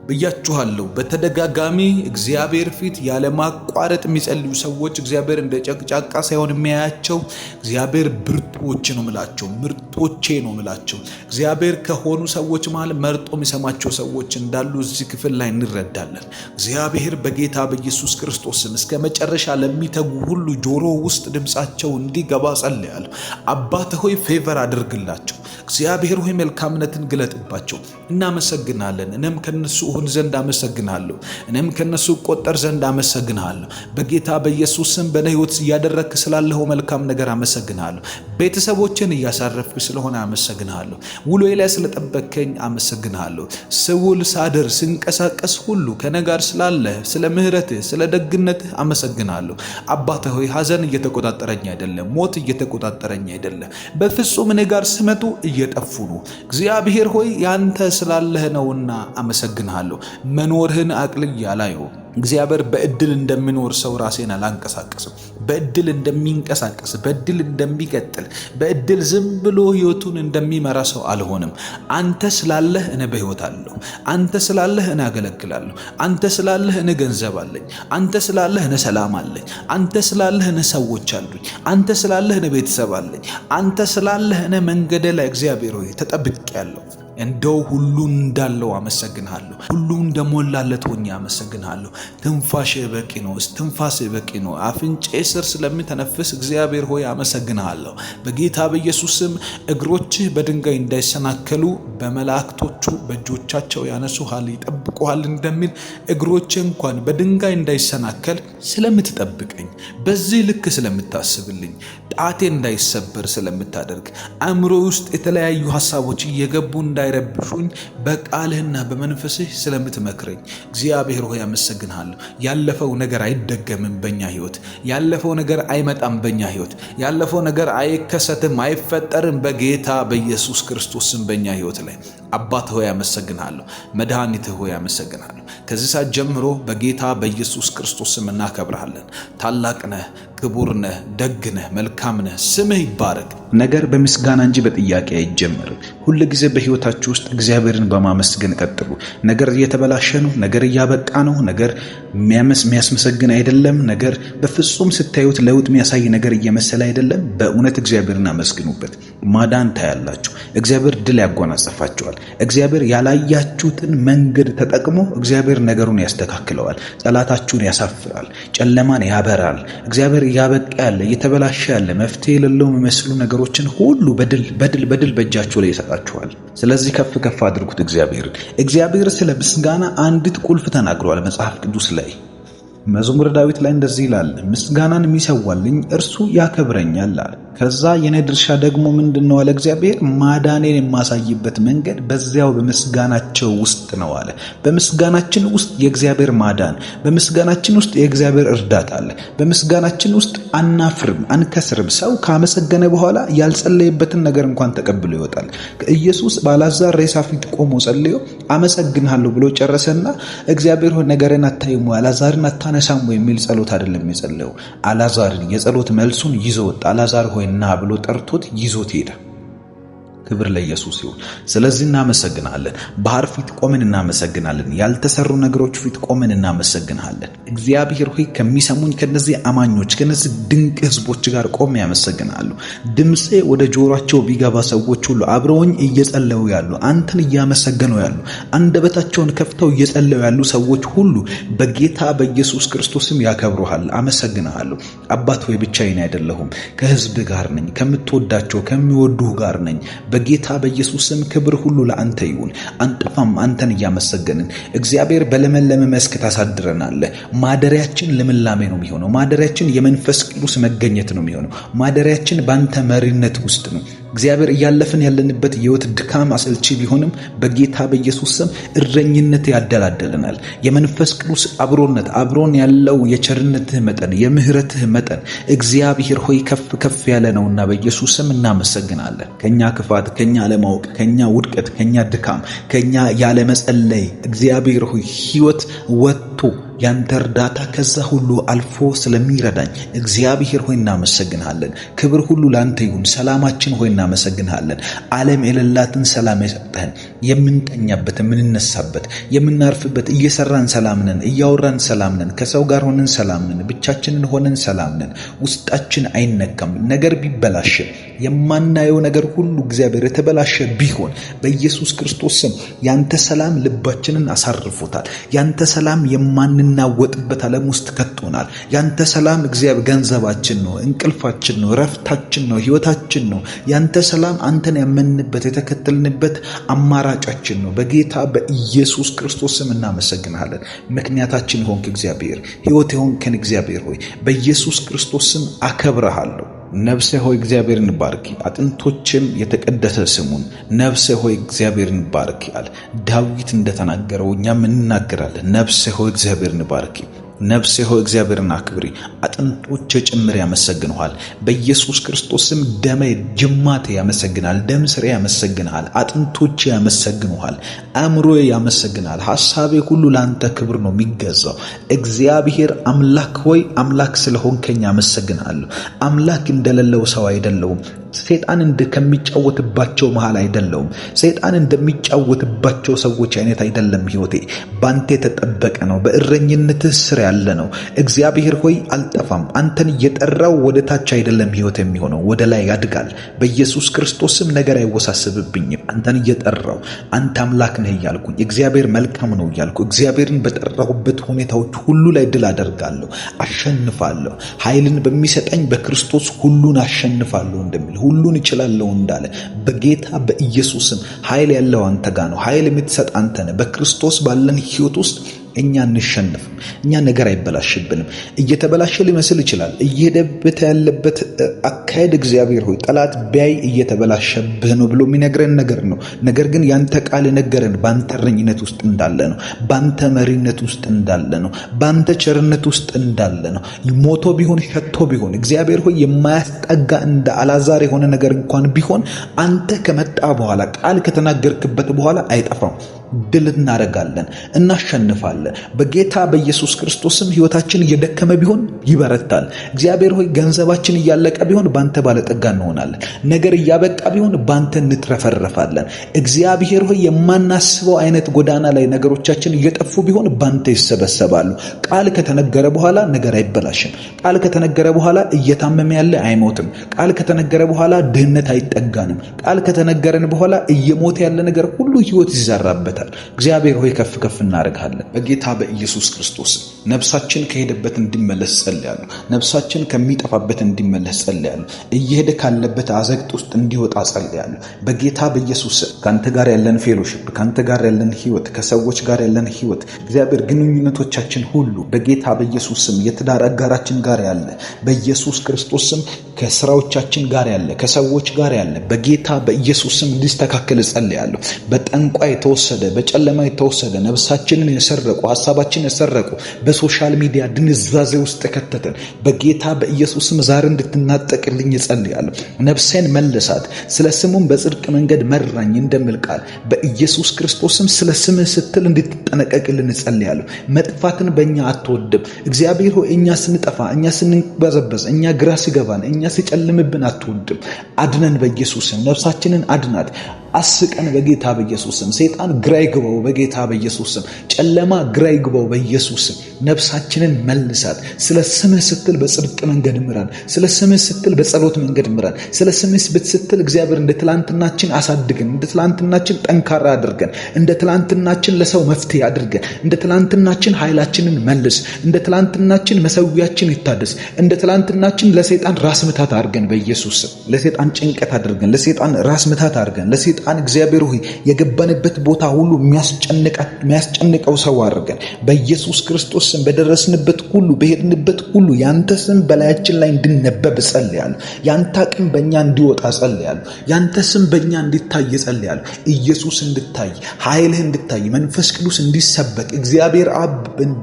ብያችኋለሁ። በተደጋጋሚ እግዚአብሔር ፊት ያለማቋረጥ የሚጸልዩ ሰዎች እግዚአብሔር እንደ ጨቅጫቃ ሳይሆን የሚያያቸው እግዚአብሔር ብርቶች ነው ምላቸው፣ ምርጦቼ ነው ምላቸው። እግዚአብሔር ከሆኑ ሰዎች መሃል መርጦ የሚሰማቸው ሰዎች እንዳሉ እዚህ ክፍል ላይ እንረዳለን። እግዚአብሔር በጌታ በኢየሱስ ክርስቶስ ስም እስከ መጨረሻ ለሚተጉ ሁሉ ጆሮ ውስጥ ድምፃቸው እንዲገባ ጸልያለሁ። አባት ሆይ ፌቨር አድርግላቸው። እግዚአብሔር ሆይ መልካምነትን ግለጥባቸው። እናመሰግናለን። እኔም ከነሱ እሆን ዘንድ አመሰግናለሁ። እኔም ከነሱ ቆጠር ዘንድ አመሰግናለሁ። በጌታ በኢየሱስ ስም በእኔ ሕይወት እያደረግክ ስላለኸው መልካም ነገር አመሰግናለሁ። ቤተሰቦችን እያሳረፍክ ስለሆነ አመሰግናለሁ። ውሎዬ ላይ ስለጠበከኝ አመሰግናለሁ። ስውል ሳድር ስንቀሳቀስ ሁሉ ከእኔ ጋር ስላለህ ስለ ምሕረትህ ስለ ደግነትህ አመሰግናለሁ። አባቴ ሆይ ሐዘን እየተቆጣጠረኝ አይደለም፣ ሞት እየተቆጣጠረኝ አይደለም። በፍጹም እኔ ጋር ሲመጡ እየጠፉ ነው። እግዚአብሔር ሆይ ያንተ ስላለህ ነውና አመሰግናለሁ። መኖርህን አቅልዬ አላየው። እግዚአብሔር በእድል እንደሚኖር ሰው ራሴን አላንቀሳቀስም። በእድል እንደሚንቀሳቀስ፣ በእድል እንደሚቀጥል፣ በእድል ዝም ብሎ ህይወቱን እንደሚመራ ሰው አልሆንም። አንተ ስላለህ እኔ በህይወት አለሁ። አንተ ስላለህ እኔ አገለግላለሁ። አንተ ስላለህ እኔ ገንዘብ አለኝ። አንተ ስላለህ እኔ ሰላም አለኝ። አንተ ስላለህ እኔ ሰዎች አሉኝ። አንተ ስላለህ እኔ ቤተሰብ አለኝ። አንተ ስላለህ እኔ መንገድ ላይ እግዚአብሔር ሆይ ተጠብቄያለሁ። እንደው ሁሉን እንዳለው አመሰግንሃለሁ። ሁሉ እንደሞላለት ሆኜ አመሰግንሃለሁ። ትንፋሽህ በቂ ነው። እስትንፋስህ በቂ ነው። አፍንጬ ስር ስለምተነፍስ እግዚአብሔር ሆይ አመሰግንሃለሁ። በጌታ በኢየሱስ ስም እግሮችህ በድንጋይ እንዳይሰናከሉ በመላእክቶቹ በእጆቻቸው ያነሱሃል ይጠብቁሃል እንደሚል እግሮችህ እንኳን በድንጋይ እንዳይሰናከል ስለምትጠብቀኝ፣ በዚህ ልክ ስለምታስብልኝ፣ ጣቴ እንዳይሰበር ስለምታደርግ፣ አእምሮ ውስጥ የተለያዩ ሐሳቦች እየገቡ እንዳይረብሹኝ በቃልህና በመንፈስህ ስለምትመክረኝ እግዚአብሔር ሆይ አመሰግንሃለሁ። ያለፈው ነገር አይደገምም በእኛ ሕይወት። ያለፈው ነገር አይመጣም በእኛ ሕይወት። ያለፈው ነገር አይከሰትም፣ አይፈጠርም በጌታ በኢየሱስ ክርስቶስ ስም በእኛ ሕይወት ላይ። አባት ሆይ አመሰግንሃለሁ። መድኃኒትህ ሆይ አመሰግንሃለሁ። ከዚህ ሰዓት ጀምሮ በጌታ በኢየሱስ ክርስቶስ ስም እናከብርሃለን። ታላቅ ነህ፣ ክቡር ነህ፣ ደግ ነህ፣ መልካም ነህ። ስምህ ይባረክ። ነገር በምስጋና እንጂ በጥያቄ አይጀምርም። ሁል ጊዜ በሕይወታችሁ ውስጥ እግዚአብሔርን በማመስገን ቀጥሉ። ነገር እየተበላሸ ነው፣ ነገር እያበቃ ነው፣ ነገር የሚያስመሰግን አይደለም፣ ነገር በፍጹም ስታዩት ለውጥ የሚያሳይ ነገር እየመሰለ አይደለም። በእውነት እግዚአብሔርን አመስግኑበት። ማዳን ታያላችሁ። እግዚአብሔር ድል ያጎናጸፋችኋል። እግዚአብሔር ያላያችሁትን መንገድ ተጠቅሞ እግዚአብሔር ነገሩን ያስተካክለዋል። ጠላታችሁን ያሳፍራል፣ ጨለማን ያበራል። እግዚአብሔር እያበቃ ያለ እየተበላሸ ያለ መፍትሄ የሌለው የሚመስሉ ነገሮችን ሁሉ በድል በእጃችሁ ላይ ይሰጣችኋል። ስለዚህ ከፍ ከፍ አድርጉት እግዚአብሔርን። እግዚአብሔር ስለ ምስጋና አንዲት ቁልፍ ተናግሯል መጽሐፍ ቅዱስ ላይ። መዝሙረ ዳዊት ላይ እንደዚህ ይላል፣ ምስጋናን የሚሰዋልኝ እርሱ ያከብረኛል አለ። ከዛ የኔ ድርሻ ደግሞ ምንድነው አለ እግዚአብሔር? ማዳኔን የማሳይበት መንገድ በዚያው በምስጋናቸው ውስጥ ነው አለ። በምስጋናችን ውስጥ የእግዚአብሔር ማዳን፣ በምስጋናችን ውስጥ የእግዚአብሔር እርዳታ አለ። በምስጋናችን ውስጥ አናፍርም፣ አንከስርም። ሰው ካመሰገነ በኋላ ያልጸለየበትን ነገር እንኳን ተቀብሎ ይወጣል። ኢየሱስ በአልዓዛር ሬሳ ፊት ቆሞ ጸልዮ አመሰግንሃለሁ ብሎ ጨረሰና እግዚአብሔር ሆይ ነገርን አታይም፣ አልዓዛርን አታነሳም የሚል ጸሎት አይደለም የጸለየው። አልዓዛርን የጸሎት መልሱን ይዞ ወጣ። አልዓዛር ሆይ ና ብሎ ጠርቶት ይዞት ሄደ። ክብር ለኢየሱስ ይሁን። ስለዚህ እናመሰግናለን። ባህር ፊት ቆመን እናመሰግናለን። ያልተሰሩ ነገሮች ፊት ቆመን እናመሰግናለን። እግዚአብሔር ሆይ ከሚሰሙኝ ከነዚህ አማኞች ከነዚህ ድንቅ ህዝቦች ጋር ቆሜ ያመሰግናሉ። ድምጼ ወደ ጆሮአቸው ቢገባ ሰዎች ሁሉ አብረውኝ እየጸለዩ ያሉ፣ አንተን እያመሰገኑ ያሉ፣ አንደበታቸውን ከፍተው እየጸለዩ ያሉ ሰዎች ሁሉ በጌታ በኢየሱስ ክርስቶስም ያከብሩሃል። አመሰግናለሁ። አባት ሆይ ብቻዬን አይደለሁም፣ ከህዝብ ጋር ነኝ፣ ከምትወዳቸው ከሚወዱህ ጋር ነኝ። በጌታ በኢየሱስ ስም ክብር ሁሉ ለአንተ ይሁን። አንጠፋም፣ አንተን እያመሰገንን። እግዚአብሔር በለመለመ መስክ ታሳድረናለህ። ማደሪያችን ልምላሜ ነው የሚሆነው። ማደሪያችን የመንፈስ ቅዱስ መገኘት ነው የሚሆነው። ማደሪያችን በአንተ መሪነት ውስጥ ነው። እግዚአብሔር እያለፍን ያለንበት የህይወት ድካም አሰልቺ ቢሆንም በጌታ በኢየሱስ ስም እረኝነት ያደላደለናል። የመንፈስ ቅዱስ አብሮነት አብሮን ያለው የቸርነትህ መጠን የምህረትህ መጠን እግዚአብሔር ሆይ ከፍ ከፍ ያለ ነውና በኢየሱስ ስም እናመሰግናለን። ከኛ ክፋት፣ ከኛ አለማወቅ፣ ከኛ ውድቀት፣ ከኛ ድካም፣ ከኛ ያለመጸለይ እግዚአብሔር ሆይ ህይወት ወጥቶ ያንተ እርዳታ ከዛ ሁሉ አልፎ ስለሚረዳኝ እግዚአብሔር ሆይ እናመሰግንሃለን። ክብር ሁሉ ላንተ ይሁን። ሰላማችን ሆይ እናመሰግንሃለን። ዓለም የሌላትን ሰላም የሰጠህን፣ የምንተኛበት፣ የምንነሳበት፣ የምናርፍበት፣ እየሰራን ሰላም ነን፣ እያወራን ሰላም ነን፣ ከሰው ጋር ሆነን ሰላም ነን፣ ብቻችንን ሆነን ሰላም ነን። ውስጣችን አይነካም። ነገር ቢበላሽ የማናየው ነገር ሁሉ እግዚአብሔር የተበላሸ ቢሆን በኢየሱስ ክርስቶስ ስም ያንተ ሰላም ልባችንን አሳርፎታል። ያንተ ሰላም የማንናወጥበት ዓለም ውስጥ ከቶናል። ያንተ ሰላም እግዚአብሔር ገንዘባችን ነው፣ እንቅልፋችን ነው፣ ረፍታችን ነው፣ ህይወታችን ነው። ያንተ ሰላም አንተን ያመንበት የተከተልንበት አማራጫችን ነው። በጌታ በኢየሱስ ክርስቶስ ስም እናመሰግናለን። ምክንያታችን ሆንክ እግዚአብሔር፣ ህይወት ሆንከን እግዚአብሔር ሆይ በኢየሱስ ክርስቶስ ስም አከብረሃለሁ። ነፍሴ ሆይ እግዚአብሔርን ባርኪ፣ አጥንቶችም የተቀደሰ ስሙን። ነፍሴ ሆይ እግዚአብሔርን ባርኪ አለ ዳዊት እንደተናገረው እኛም እንናገራለን። ነፍሴ ሆይ እግዚአብሔርን ባርኪ፣ ነፍሴ ሆይ እግዚአብሔርን አክብሪ፣ አጥንቶቼ ጭምር ያመሰግኑሃል። በኢየሱስ ክርስቶስም ደሜ ጅማቴ ያመሰግናል፣ ደም ስሬ ያመሰግናል፣ አጥንቶቼ ያመሰግኑሃል፣ አእምሮዬ ያመሰግናል። ሐሳቤ ሁሉ ለአንተ ክብር ነው የሚገዛው። እግዚአብሔር አምላክ ሆይ አምላክ ስለሆንከኝ ያመሰግናለሁ። አምላክ እንደሌለው ሰው አይደለሁም። ሰይጣን ከሚጫወትባቸው መሃል አይደለሁም። ሰይጣን እንደሚጫወትባቸው ሰዎች አይነት አይደለም ሕይወቴ። ባንተ የተጠበቀ ነው። በእረኝነትህ ስር ያለ ነው። እግዚአብሔር ሆይ አልጠፋም። አንተን እየጠራው ወደ ታች አይደለም ሕይወት የሚሆነው፣ ወደ ላይ ያድጋል። በኢየሱስ ክርስቶስም ነገር አይወሳስብብኝም። አንተን እየጠራው አንተ አምላክ ነህ እያልኩኝ፣ እግዚአብሔር መልካም ነው እያልኩ፣ እግዚአብሔርን በጠራሁበት ሁኔታዎች ሁሉ ላይ ድል አደርጋለሁ፣ አሸንፋለሁ። ኃይልን በሚሰጠኝ በክርስቶስ ሁሉን አሸንፋለሁ እንደሚል፣ ሁሉን እችላለሁ እንዳለ በጌታ በኢየሱስም ኃይል ያለው አንተ ጋር ነው። ኃይል የምትሰጥ አንተ ነህ። በክርስቶስ ባለን ሕይወት ውስጥ እኛ እንሸነፍም። እኛ ነገር አይበላሽብንም። እየተበላሸ ሊመስል ይችላል። እየሄደበት ያለበት አካሄድ እግዚአብሔር ሆይ ጠላት ቢያይ እየተበላሸብህ ነው ብሎ የሚነግረን ነገር ነው። ነገር ግን ያንተ ቃል ነገረን ባንተ እረኝነት ውስጥ እንዳለ ነው፣ ባንተ መሪነት ውስጥ እንዳለ ነው፣ ባንተ ቸርነት ውስጥ እንዳለ ነው። ሞቶ ቢሆን ሸቶ ቢሆን እግዚአብሔር ሆይ የማያስጠጋ እንደ አልዓዛር የሆነ ነገር እንኳን ቢሆን አንተ ከመጣ በኋላ ቃል ከተናገርክበት በኋላ አይጠፋም። ድል እናደርጋለን፣ እናሸንፋለን። በጌታ በኢየሱስ ክርስቶስም ሕይወታችን እየደከመ ቢሆን ይበረታል። እግዚአብሔር ሆይ ገንዘባችን እያለቀ ቢሆን ባንተ ባለጠጋ እንሆናለን። ነገር እያበቃ ቢሆን ባንተ እንትረፈረፋለን። እግዚአብሔር ሆይ የማናስበው አይነት ጎዳና ላይ ነገሮቻችን እየጠፉ ቢሆን ባንተ ይሰበሰባሉ። ቃል ከተነገረ በኋላ ነገር አይበላሽም። ቃል ከተነገረ በኋላ እየታመመ ያለ አይሞትም። ቃል ከተነገረ በኋላ ድህነት አይጠጋንም። ቃል ከተነገረን በኋላ እየሞተ ያለ ነገር ሁሉ ሕይወት ይዘራበታል። እግዚአብሔር ሆይ ከፍ ከፍ እናደርጋለን በጌታ በኢየሱስ ክርስቶስ። ነፍሳችን ከሄደበት እንዲመለስ ጸልያለሁ። ነፍሳችን ከሚጠፋበት እንዲመለስ ጸልያለሁ። እየሄደ ካለበት አዘቅት ውስጥ እንዲወጣ ጸልያለሁ በጌታ በኢየሱስ። ካንተ ጋር ያለን ፌሎሺፕ፣ ካንተ ጋር ያለን ሕይወት፣ ከሰዎች ጋር ያለን ሕይወት እግዚአብሔር ግንኙነቶቻችን ሁሉ በጌታ በኢየሱስ ስም፣ የትዳር አጋራችን ጋር ያለ በኢየሱስ ክርስቶስ ስም፣ ከስራዎቻችን ጋር ያለ ከሰዎች ጋር ያለ በጌታ በኢየሱስ ስም እንዲስተካከል ጸልያለሁ። በጠንቋይ የተወሰደ በጨለማ የተወሰደ ነፍሳችንን የሰረቁ ሐሳባችንን የሰረቁ በሶሻል ሚዲያ ድንዛዜ ውስጥ ከተተን በጌታ በኢየሱስ ስም ዛሬ እንድትናጠቅልኝ እጸልያለሁ። ነፍሴን መልሳት፣ ስለ ስሙም በጽድቅ መንገድ መራኝ እንደሚል ቃል በኢየሱስ ክርስቶስም ስለ ስምህ ስትል እንድትጠነቀቅልን እጸልያለሁ። መጥፋትን በእኛ አትወድም እግዚአብሔር ሆይ። እኛ ስንጠፋ፣ እኛ ስንበዘበዝ፣ እኛ ግራ ሲገባን፣ እኛ ሲጨልምብን አትወድም። አድነን በኢየሱስ ስም። ነፍሳችንን አድናት፣ አስቀን በጌታ በኢየሱስ ስም። ሰይጣን ግራ ይግባው በጌታ በኢየሱስ ስም። ጨለማ ግራ ይግባው በኢየሱስ ስም። ነፍሳችንን መልሳት። ስለ ስምህ ስትል በጽድቅ መንገድ ምራን። ስለ ስምህ ስትል በጸሎት መንገድ ምራን። ስለ ስምህ ስትል እግዚአብሔር እንደ ትላንትናችን አሳድገን፣ እንደ ትላንትናችን ጠንካራ አድርገን፣ እንደ ትላንትናችን ለሰው መፍትሄ አድርገን፣ እንደ ትላንትናችን ኃይላችንን መልስ፣ እንደ ትላንትናችን መሰዊያችን ይታደስ፣ እንደ ትላንትናችን ለሰይጣን ራስ ምታት አድርገን በኢየሱስ ስም። ለሰይጣን ጭንቀት አድርገን፣ ለሰይጣን ራስ ምታት አድርገን፣ ለሰይጣን እግዚአብሔር ሆይ የገባንበት ቦታ ሁሉ የሚያስጨንቀው ሰው አድርገን በኢየሱስ ክርስቶስ ስም። በደረስንበት ሁሉ በሄድንበት ሁሉ ያንተ ስም በላያችን ላይ እንዲነበብ ጸልያለሁ። ያንተ አቅም በእኛ እንዲወጣ ጸልያለሁ። ያንተ ስም በእኛ እንዲታይ ጸልያለሁ። ኢየሱስ እንድታይ፣ ኃይልህ እንድታይ፣ መንፈስ ቅዱስ እንዲሰበክ፣ እግዚአብሔር አብ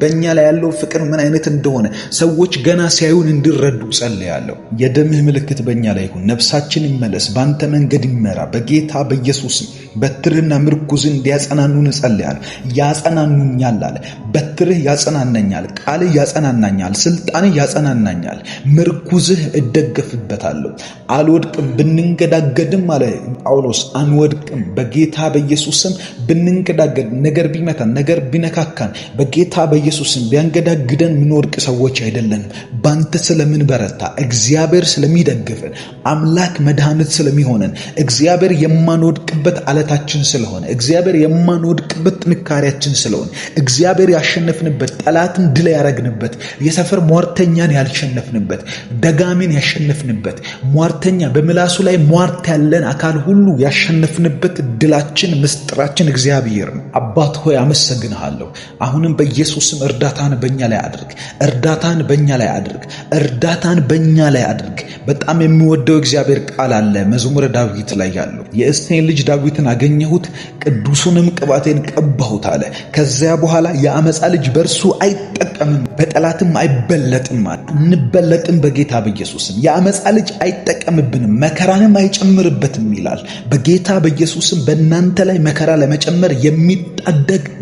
በእኛ ላይ ያለው ፍቅር ምን አይነት እንደሆነ ሰዎች ገና ሲያዩን እንዲረዱ ጸልያለሁ። የደምህ ምልክት በእኛ ላይ ይሁን። ነፍሳችን ይመለስ፣ ባንተ መንገድ ይመራ በጌታ በኢየሱስም። በትርህና ምርኩዝህ እንዲያጸናኑን ጸልያለሁ። ያጸናኑኛል አለ። በትርህ ያጸናናኛል፣ ቃልህ ያጸናናኛል፣ ስልጣንህ ያጸናናኛል፣ ምርኩዝህ እደገፍበታለሁ። አልወድቅም፣ ብንንገዳገድም አለ ጳውሎስ አንወድቅም። በጌታ በኢየሱስም ብንንገዳገድ፣ ነገር ቢመታን፣ ነገር ቢነካካን በጌታ በኢየሱስም ቢያንገዳግደን ምንወድቅ ሰዎች አይደለንም። ባንተ ስለምንበረታ፣ እግዚአብሔር ስለሚደግፈን፣ አምላክ መድኃኒት ስለሚሆነን፣ እግዚአብሔር የማንወድቅበት አለታችን ስለሆነ፣ እግዚአብሔር የማንወድቅበት ጥንካሬያችን ስለሆነ፣ እግዚአብሔር ያሸነፍንበት፣ ጠላትን ድል ያረግንበት፣ የሰፈር ሟርተኛን ያልሸነፍንበት፣ ደጋሚን ያሸነፍንበት፣ ሟርተኛ በምላሱ ላይ ሟርት ያለን አካል ሁሉ ያሸነፍንበት ድላችን፣ ምስጢራችን እግዚአብሔር ነው። አባት ሆይ አመሰግንሃለሁ። አሁንም በኢየሱስም እርዳታን በእኛ ላይ አድርግ፣ እርዳታን በእኛ ላይ አድርግ፣ እርዳታን በእኛ ላይ አድርግ። በጣም የሚወደው እግዚአብሔር ቃል አለ መዝሙረ ዳዊት ላይ ያለው የእሴይን ልጅ ዳዊትን አገኘሁት፣ ቅዱሱንም ቅባቴን ቀባሁት አለ። ከዚያ በኋላ የአመፃ ልጅ በእርሱ አይጠቀምም፣ በጠላትም አይበለጥም አለ። እንበለጥም በጌታ በኢየሱስም። የአመፃ ልጅ አይጠቀምብንም፣ መከራንም አይጨምርበትም ይላል። በጌታ በኢየሱስም በእናንተ ላይ መከራ ለመጨመር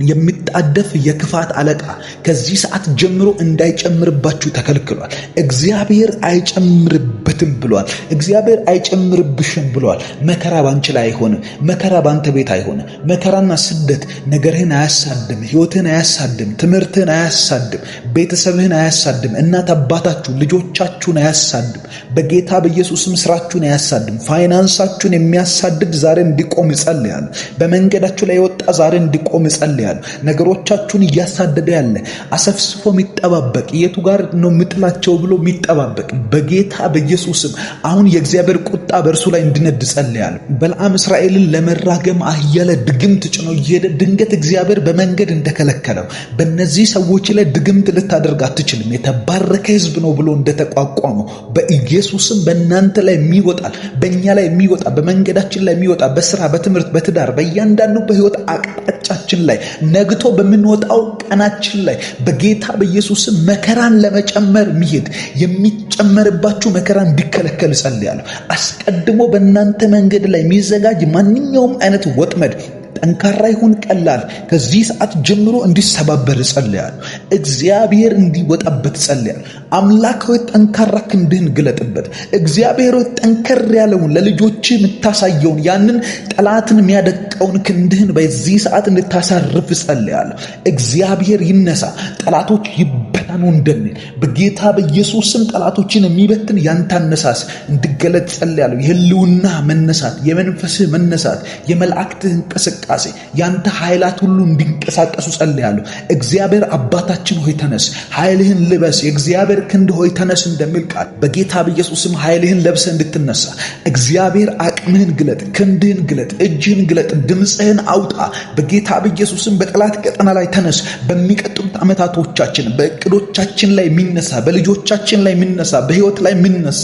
የሚጣደፍ የክፋት አለቃ ከዚህ ሰዓት ጀምሮ እንዳይጨምርባችሁ ተከልክሏል። እግዚአብሔር አይጨምርበትም ብሏል። እግዚአብሔር አይጨምርብሽም ብሏል። መከራ ባንቺ ላይ አይሆንም። መከራ ባንተ ቤት አይሆንም። መከራና ስደት ነገርህን አያሳድም፣ ህይወትህን አያሳድም፣ ትምህርትህን አያሳድም፣ ቤተሰብህን አያሳድም፣ እናት አባታችሁ ልጆቻችሁን አያሳድም። በጌታ በኢየሱስም ስራችሁን አያሳድም። ፋይናንሳችሁን የሚያሳድድ ዛሬ እንዲቆም እጸልያለሁ። በመንገዳችሁ ላይ የወጣ ዛሬ እንዲቆም እጸልያለሁ። ነገሮቻችሁን እያሳደደ ያለ አሰፍስፎ የሚጠባበቅ የቱ ጋር ነው ምጥላቸው ብሎ የሚጠባበቅ በጌታ በኢየሱስም አሁን የእግዚአብሔር ቁጣ በእርሱ ላይ እንዲነድ ጸልያለሁ። በለዓም እስራኤልን ለመራገም አህያ ላይ ድግምት ጭኖ እየሄደ ድንገት እግዚአብሔር በመንገድ እንደከለከለው በእነዚህ ሰዎች ላይ ድግምት ልታደርግ አትችልም፣ የተባረከ ህዝብ ነው ብሎ እንደተቋቋመው በኢየሱስም በእናንተ ላይ የሚወጣል፣ በእኛ ላይ የሚወጣ፣ በመንገዳችን ላይ የሚወጣ፣ በስራ፣ በትምህርት፣ በትዳር፣ በእያንዳንዱ በህይወት አቅጣጫችን ላይ ነግቶ በምንወጣው ቀናችን ላይ በጌታ በኢየሱስም መከራን ለመጨመር የሚሄድ የሚጨመርባችሁ መከራ እንዲከለከል ጸልያለሁ። አስቀድሞ በእናንተ መንገድ ላይ የሚዘጋጅ ማንኛውም አይነት ወጥመድ ጠንካራ ይሁን ቀላል ከዚህ ሰዓት ጀምሮ እንዲሰባበር ጸልያለሁ። እግዚአብሔር እንዲወጣበት ጸልያለሁ። አምላክ ሆይ ጠንካራ ክንድህን ግለጥበት። እግዚአብሔር ሆይ ጠንከር ያለውን ለልጆች የምታሳየውን ያንን ጠላትን የሚያደቀውን ክንድህን በዚህ ሰዓት እንድታሳርፍ ጸልያለሁ። እግዚአብሔር ይነሳ፣ ጠላቶች ይበተኑ እንደሚል በጌታ በኢየሱስ ስም ጠላቶችን የሚበትን ያንተ አነሳስ እንዲገለጥ ጸልያለሁ። የህልውና መነሳት፣ የመንፈስህ መነሳት፣ የመላእክትህ እንቅስቃሴ ያንተ ኃይላት ሁሉ እንዲንቀሳቀሱ ጸልያለሁ። እግዚአብሔር አባታችን ሆይ ተነስ፣ ኃይልህን ልበስ፣ የእግዚአብሔር ክንድ ሆይ ተነስ እንደሚል ቃል በጌታ በኢየሱስም ኃይልህን ለብሰ እንድትነሳ እግዚአብሔር አቅምህን ግለጥ፣ ክንድህን ግለጥ፣ እጅህን ግለጥ፣ ድምፅህን አውጣ። በጌታ በኢየሱስም በጠላት ቀጠና ላይ ተነስ። በሚቀጥሉት ዓመታቶቻችን በእቅዶቻችን ላይ የሚነሳ፣ በልጆቻችን ላይ የሚነሳ፣ በህይወት ላይ የሚነሳ፣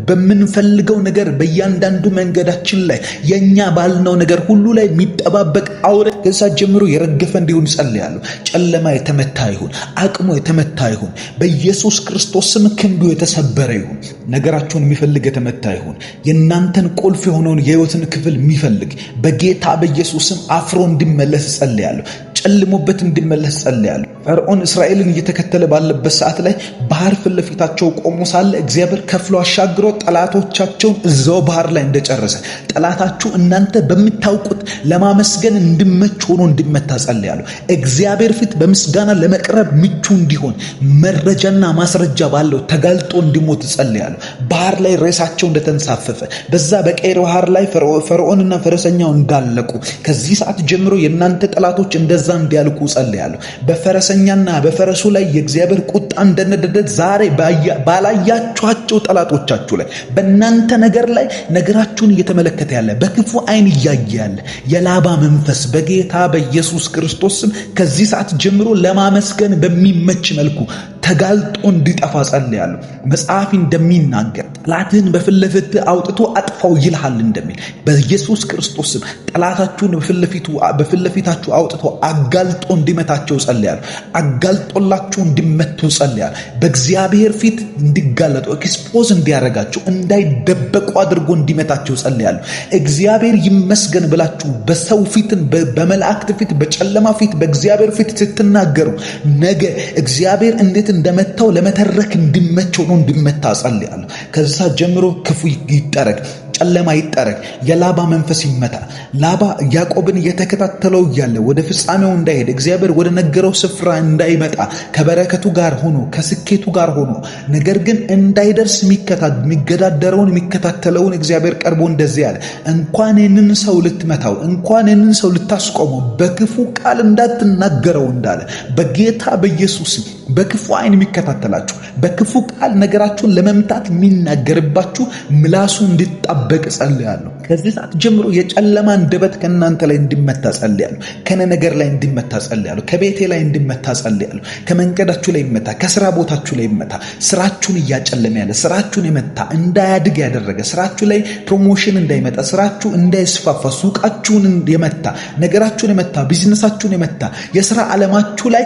በምንፈልገው ነገር በእያንዳንዱ መንገዳችን ላይ የኛ ባልነው ነገር ሁሉ ላይ የሚጠባበቅ አውሬ ከዛ ጀምሮ የረገፈ እንዲሆን ጸልያለሁ። ጨለማ የተመታ ይሁን፣ አቅሙ የተመታ ይሁን፣ በኢየሱስ ክርስቶስ ስም ክንዱ የተሰበረ ይሁን። ነገራችሁን የሚፈልግ የተመታ ይሁን። የእናንተን ቁልፍ የሆነውን የህይወትን ክፍል የሚፈልግ በጌታ በኢየሱስ ስም አፍሮ እንዲመለስ ጸልያለሁ። ጨልሞበት እንዲመለስ ጸልያለሁ። ፈርዖን እስራኤልን እየተከተለ ባለበት ሰዓት ላይ ባህር ፊት ለፊታቸው ቆሞ ሳለ እግዚአብሔር ከፍሎ አሻግሮ ጠላቶቻቸውን እዛው ባህር ላይ እንደጨረሰ ጠላታችሁ እናንተ በምታውቁት ለማመስገን እንዲመች ሆኖ እንዲመታ ጸልያለሁ። እግዚአብሔር ፊት በምስጋና ለመቅረብ ምቹ እንዲሆን መረጃና ማስረጃ ባለው ተጋልጦ እንዲሞት ጸልያለሁ። ባህር ላይ ሬሳቸው እንደተንሳፈፈ በዛ በቀይ ባህር ላይ ፈርዖንና ፈረሰኛው እንዳለቁ ከዚህ ሰዓት ጀምሮ የእናንተ ጠላቶች እንደዛ እንዲያልቁ ጸልያለሁ። በፈረሰኛና በፈረሱ ላይ የእግዚአብሔር ቁጣ እንደነደደ ዛሬ ባላያችኋቸው ጠላቶቻችሁ ላይ በእናንተ ነገር ላይ ነገራችሁን እየተመለከተ ያለ በክፉ አይን እያየ ያለ የላባ መንፈስ በጌታ በኢየሱስ ክርስቶስ ስም ከዚህ ሰዓት ጀምሮ ለማመስገን በሚመች መልኩ ተጋልጦ እንዲጠፋ ጸልያለሁ። መጽሐፍ እንደሚናገር ጠላትህን በፊት ለፊት አውጥቶ አጥፋው ይልሃል እንደሚል በኢየሱስ ክርስቶስ ስም ጠላታችሁን በፊት ለፊታችሁ አውጥቶ አጋልጦ እንዲመታቸው ጸልያለሁ። አጋልጦላችሁ እንዲመቱ ጸልያለሁ። በእግዚአብሔር ፊት እንዲጋለጡ ኤክስፖዝ እንዲያረጋቸው እንዳይደበቁ አድርጎ እንዲመታቸው ጸልያለሁ። እግዚአብሔር ይመስገን ብላችሁ በሰው ፊት፣ በመላእክት ፊት፣ በጨለማ ፊት፣ በእግዚአብሔር ፊት ስትናገሩ ነገ እግዚአብሔር እንዴት እንደመታው ለመተረክ እንዲመች ሆኖ እንዲመታ ጸልያለሁ። ከዛ ጀምሮ ክፉ ይጠረግ፣ ጨለማ ይጠረግ፣ የላባ መንፈስ ይመታ። ላባ ያዕቆብን እየተከታተለው እያለ ወደ ፍጻሜው እንዳይሄድ እግዚአብሔር ወደ ነገረው ስፍራ እንዳይመጣ ከበረከቱ ጋር ሆኖ ከስኬቱ ጋር ሆኖ ነገር ግን እንዳይደርስ የሚገዳደረውን የሚከታተለውን እግዚአብሔር ቀርቦ እንደዚህ ያለ እንኳን ይህንን ሰው ልትመታው እንኳን ይህንን ሰው ልታስቆመው በክፉ ቃል እንዳትናገረው እንዳለ በጌታ በኢየሱስ በክፉ አይን የሚከታተላችሁ በክፉ ቃል ነገራችሁን ለመምታት የሚናገርባችሁ ምላሱ እንዲጣበቅ ጸልያለሁ። ከዚህ ሰዓት ጀምሮ የጨለማ አንደበት ከእናንተ ላይ እንዲመታ ጸልያለሁ። ከነ ነገር ላይ እንዲመታ ጸልያለሁ። ከቤቴ ላይ እንዲመታ ጸልያለሁ። ከመንገዳችሁ ላይ ይመታ፣ ከስራ ቦታችሁ ላይ ይመታ። ስራችሁን እያጨለመ ያለ ስራችሁን የመታ እንዳያድግ ያደረገ ስራችሁ ላይ ፕሮሞሽን እንዳይመጣ ስራችሁ እንዳይስፋፋ ሱቃችሁን የመታ ነገራችሁን የመታ ቢዝነሳችሁን የመታ የስራ ዓለማችሁ ላይ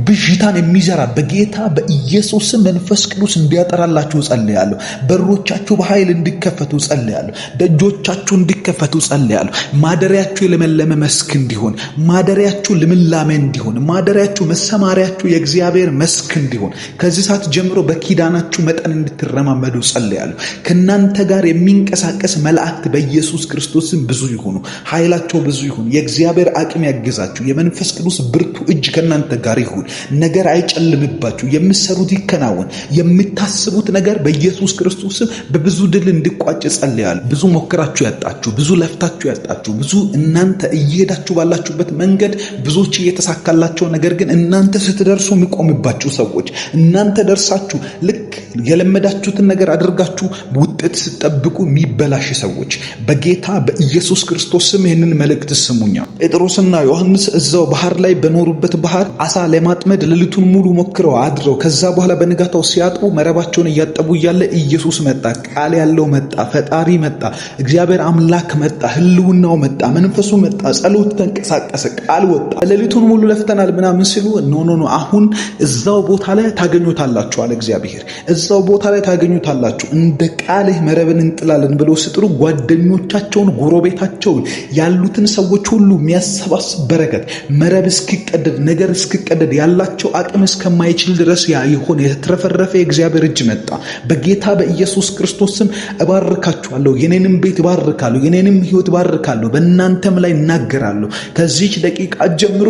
ብዥታን የሚዘራ በጌታ በኢየሱስ መንፈስ ቅዱስ እንዲያጠራላችሁ ጸልያለሁ። በሮቻችሁ በኃይል እንዲከፈቱ ጸልያለሁ። ደጆቻችሁ እንዲከፈቱ ጸልያለሁ። ማደሪያችሁ የለመለመ መስክ እንዲሆን፣ ማደሪያችሁ ልምላሜ እንዲሆን፣ ማደሪያችሁ መሰማሪያችሁ የእግዚአብሔር መስክ እንዲሆን ከዚህ ሰዓት ጀምሮ በኪዳናችሁ መጠን እንድትረማመዱ ጸልያለሁ። ከእናንተ ጋር የሚንቀሳቀስ መላእክት በኢየሱስ ክርስቶስም ብዙ ይሁኑ፣ ኃይላቸው ብዙ ይሁን። የእግዚአብሔር አቅም ያግዛችሁ። የመንፈስ ቅዱስ ብርቱ እጅ ከእናንተ ጋር ይሁን። ነገር አይጨልምባችሁ። የምትሰሩት ይከናወን። የምታስቡት ነገር በኢየሱስ ክርስቶስም በብዙ ድል እንዲቋጭ ጸልያለሁ። ብዙ ሞክራችሁ ያጣችሁ፣ ብዙ ለፍታችሁ ያጣችሁ፣ ብዙ እናንተ እየሄዳችሁ ባላችሁበት መንገድ ብዙዎች እየተሳካላቸው ነገር ግን እናንተ ስትደርሱ የሚቆምባችሁ ሰዎች፣ እናንተ ደርሳችሁ ልክ የለመዳችሁትን ነገር አድርጋችሁ ውጤት ስትጠብቁ የሚበላሽ ሰዎች በጌታ በኢየሱስ ክርስቶስ ስም ይህንን መልእክት ስሙኛ። ጴጥሮስና ዮሐንስ እዛው ባህር ላይ በኖሩበት ባህር አሳ ለማጥመድ ሌሊቱን ሙሉ ሞክረው አድረው ከዛ በኋላ በንጋታው ሲያጥቡ መረባቸውን እያጠቡ እያለ ኢየሱስ መጣ። ቃል ያለው መጣ። ፈጣሪ መጣ። እግዚአብሔር አምላክ መጣ። ህልውናው መጣ። መንፈሱ መጣ። ጸሎት ተንቀሳቀሰ። ቃል ወጣ። ሌሊቱን ሙሉ ለፍተናል ምናምን ሲሉ ኖ አሁን እዛው ቦታ ላይ ታገኙታላችሁ አለ እግዚአብሔር። እዛው ቦታ ላይ ታገኙታላችሁ። እንደ ቃልህ መረብን እንጥላለን ብለው ሲጥሩ ጓደኞቻቸውን፣ ጎረቤታቸውን ያሉትን ሰዎች ሁሉ የሚያሰባስብ በረከት መረብ እስኪቀደድ ነገር እስኪቀደድ ያላቸው አቅም እስከማይችል ድረስ ያ የሆነ የተረፈረፈ የእግዚአብሔር እጅ መጣ። በጌታ በኢየሱስ ክርስቶስ ስም እባርካችኋለሁ። የኔንም ቤት እባርካለሁ። የኔንም ህይወት እባርካለሁ። በእናንተም ላይ እናገራለሁ። ከዚች ደቂቃ ጀምሮ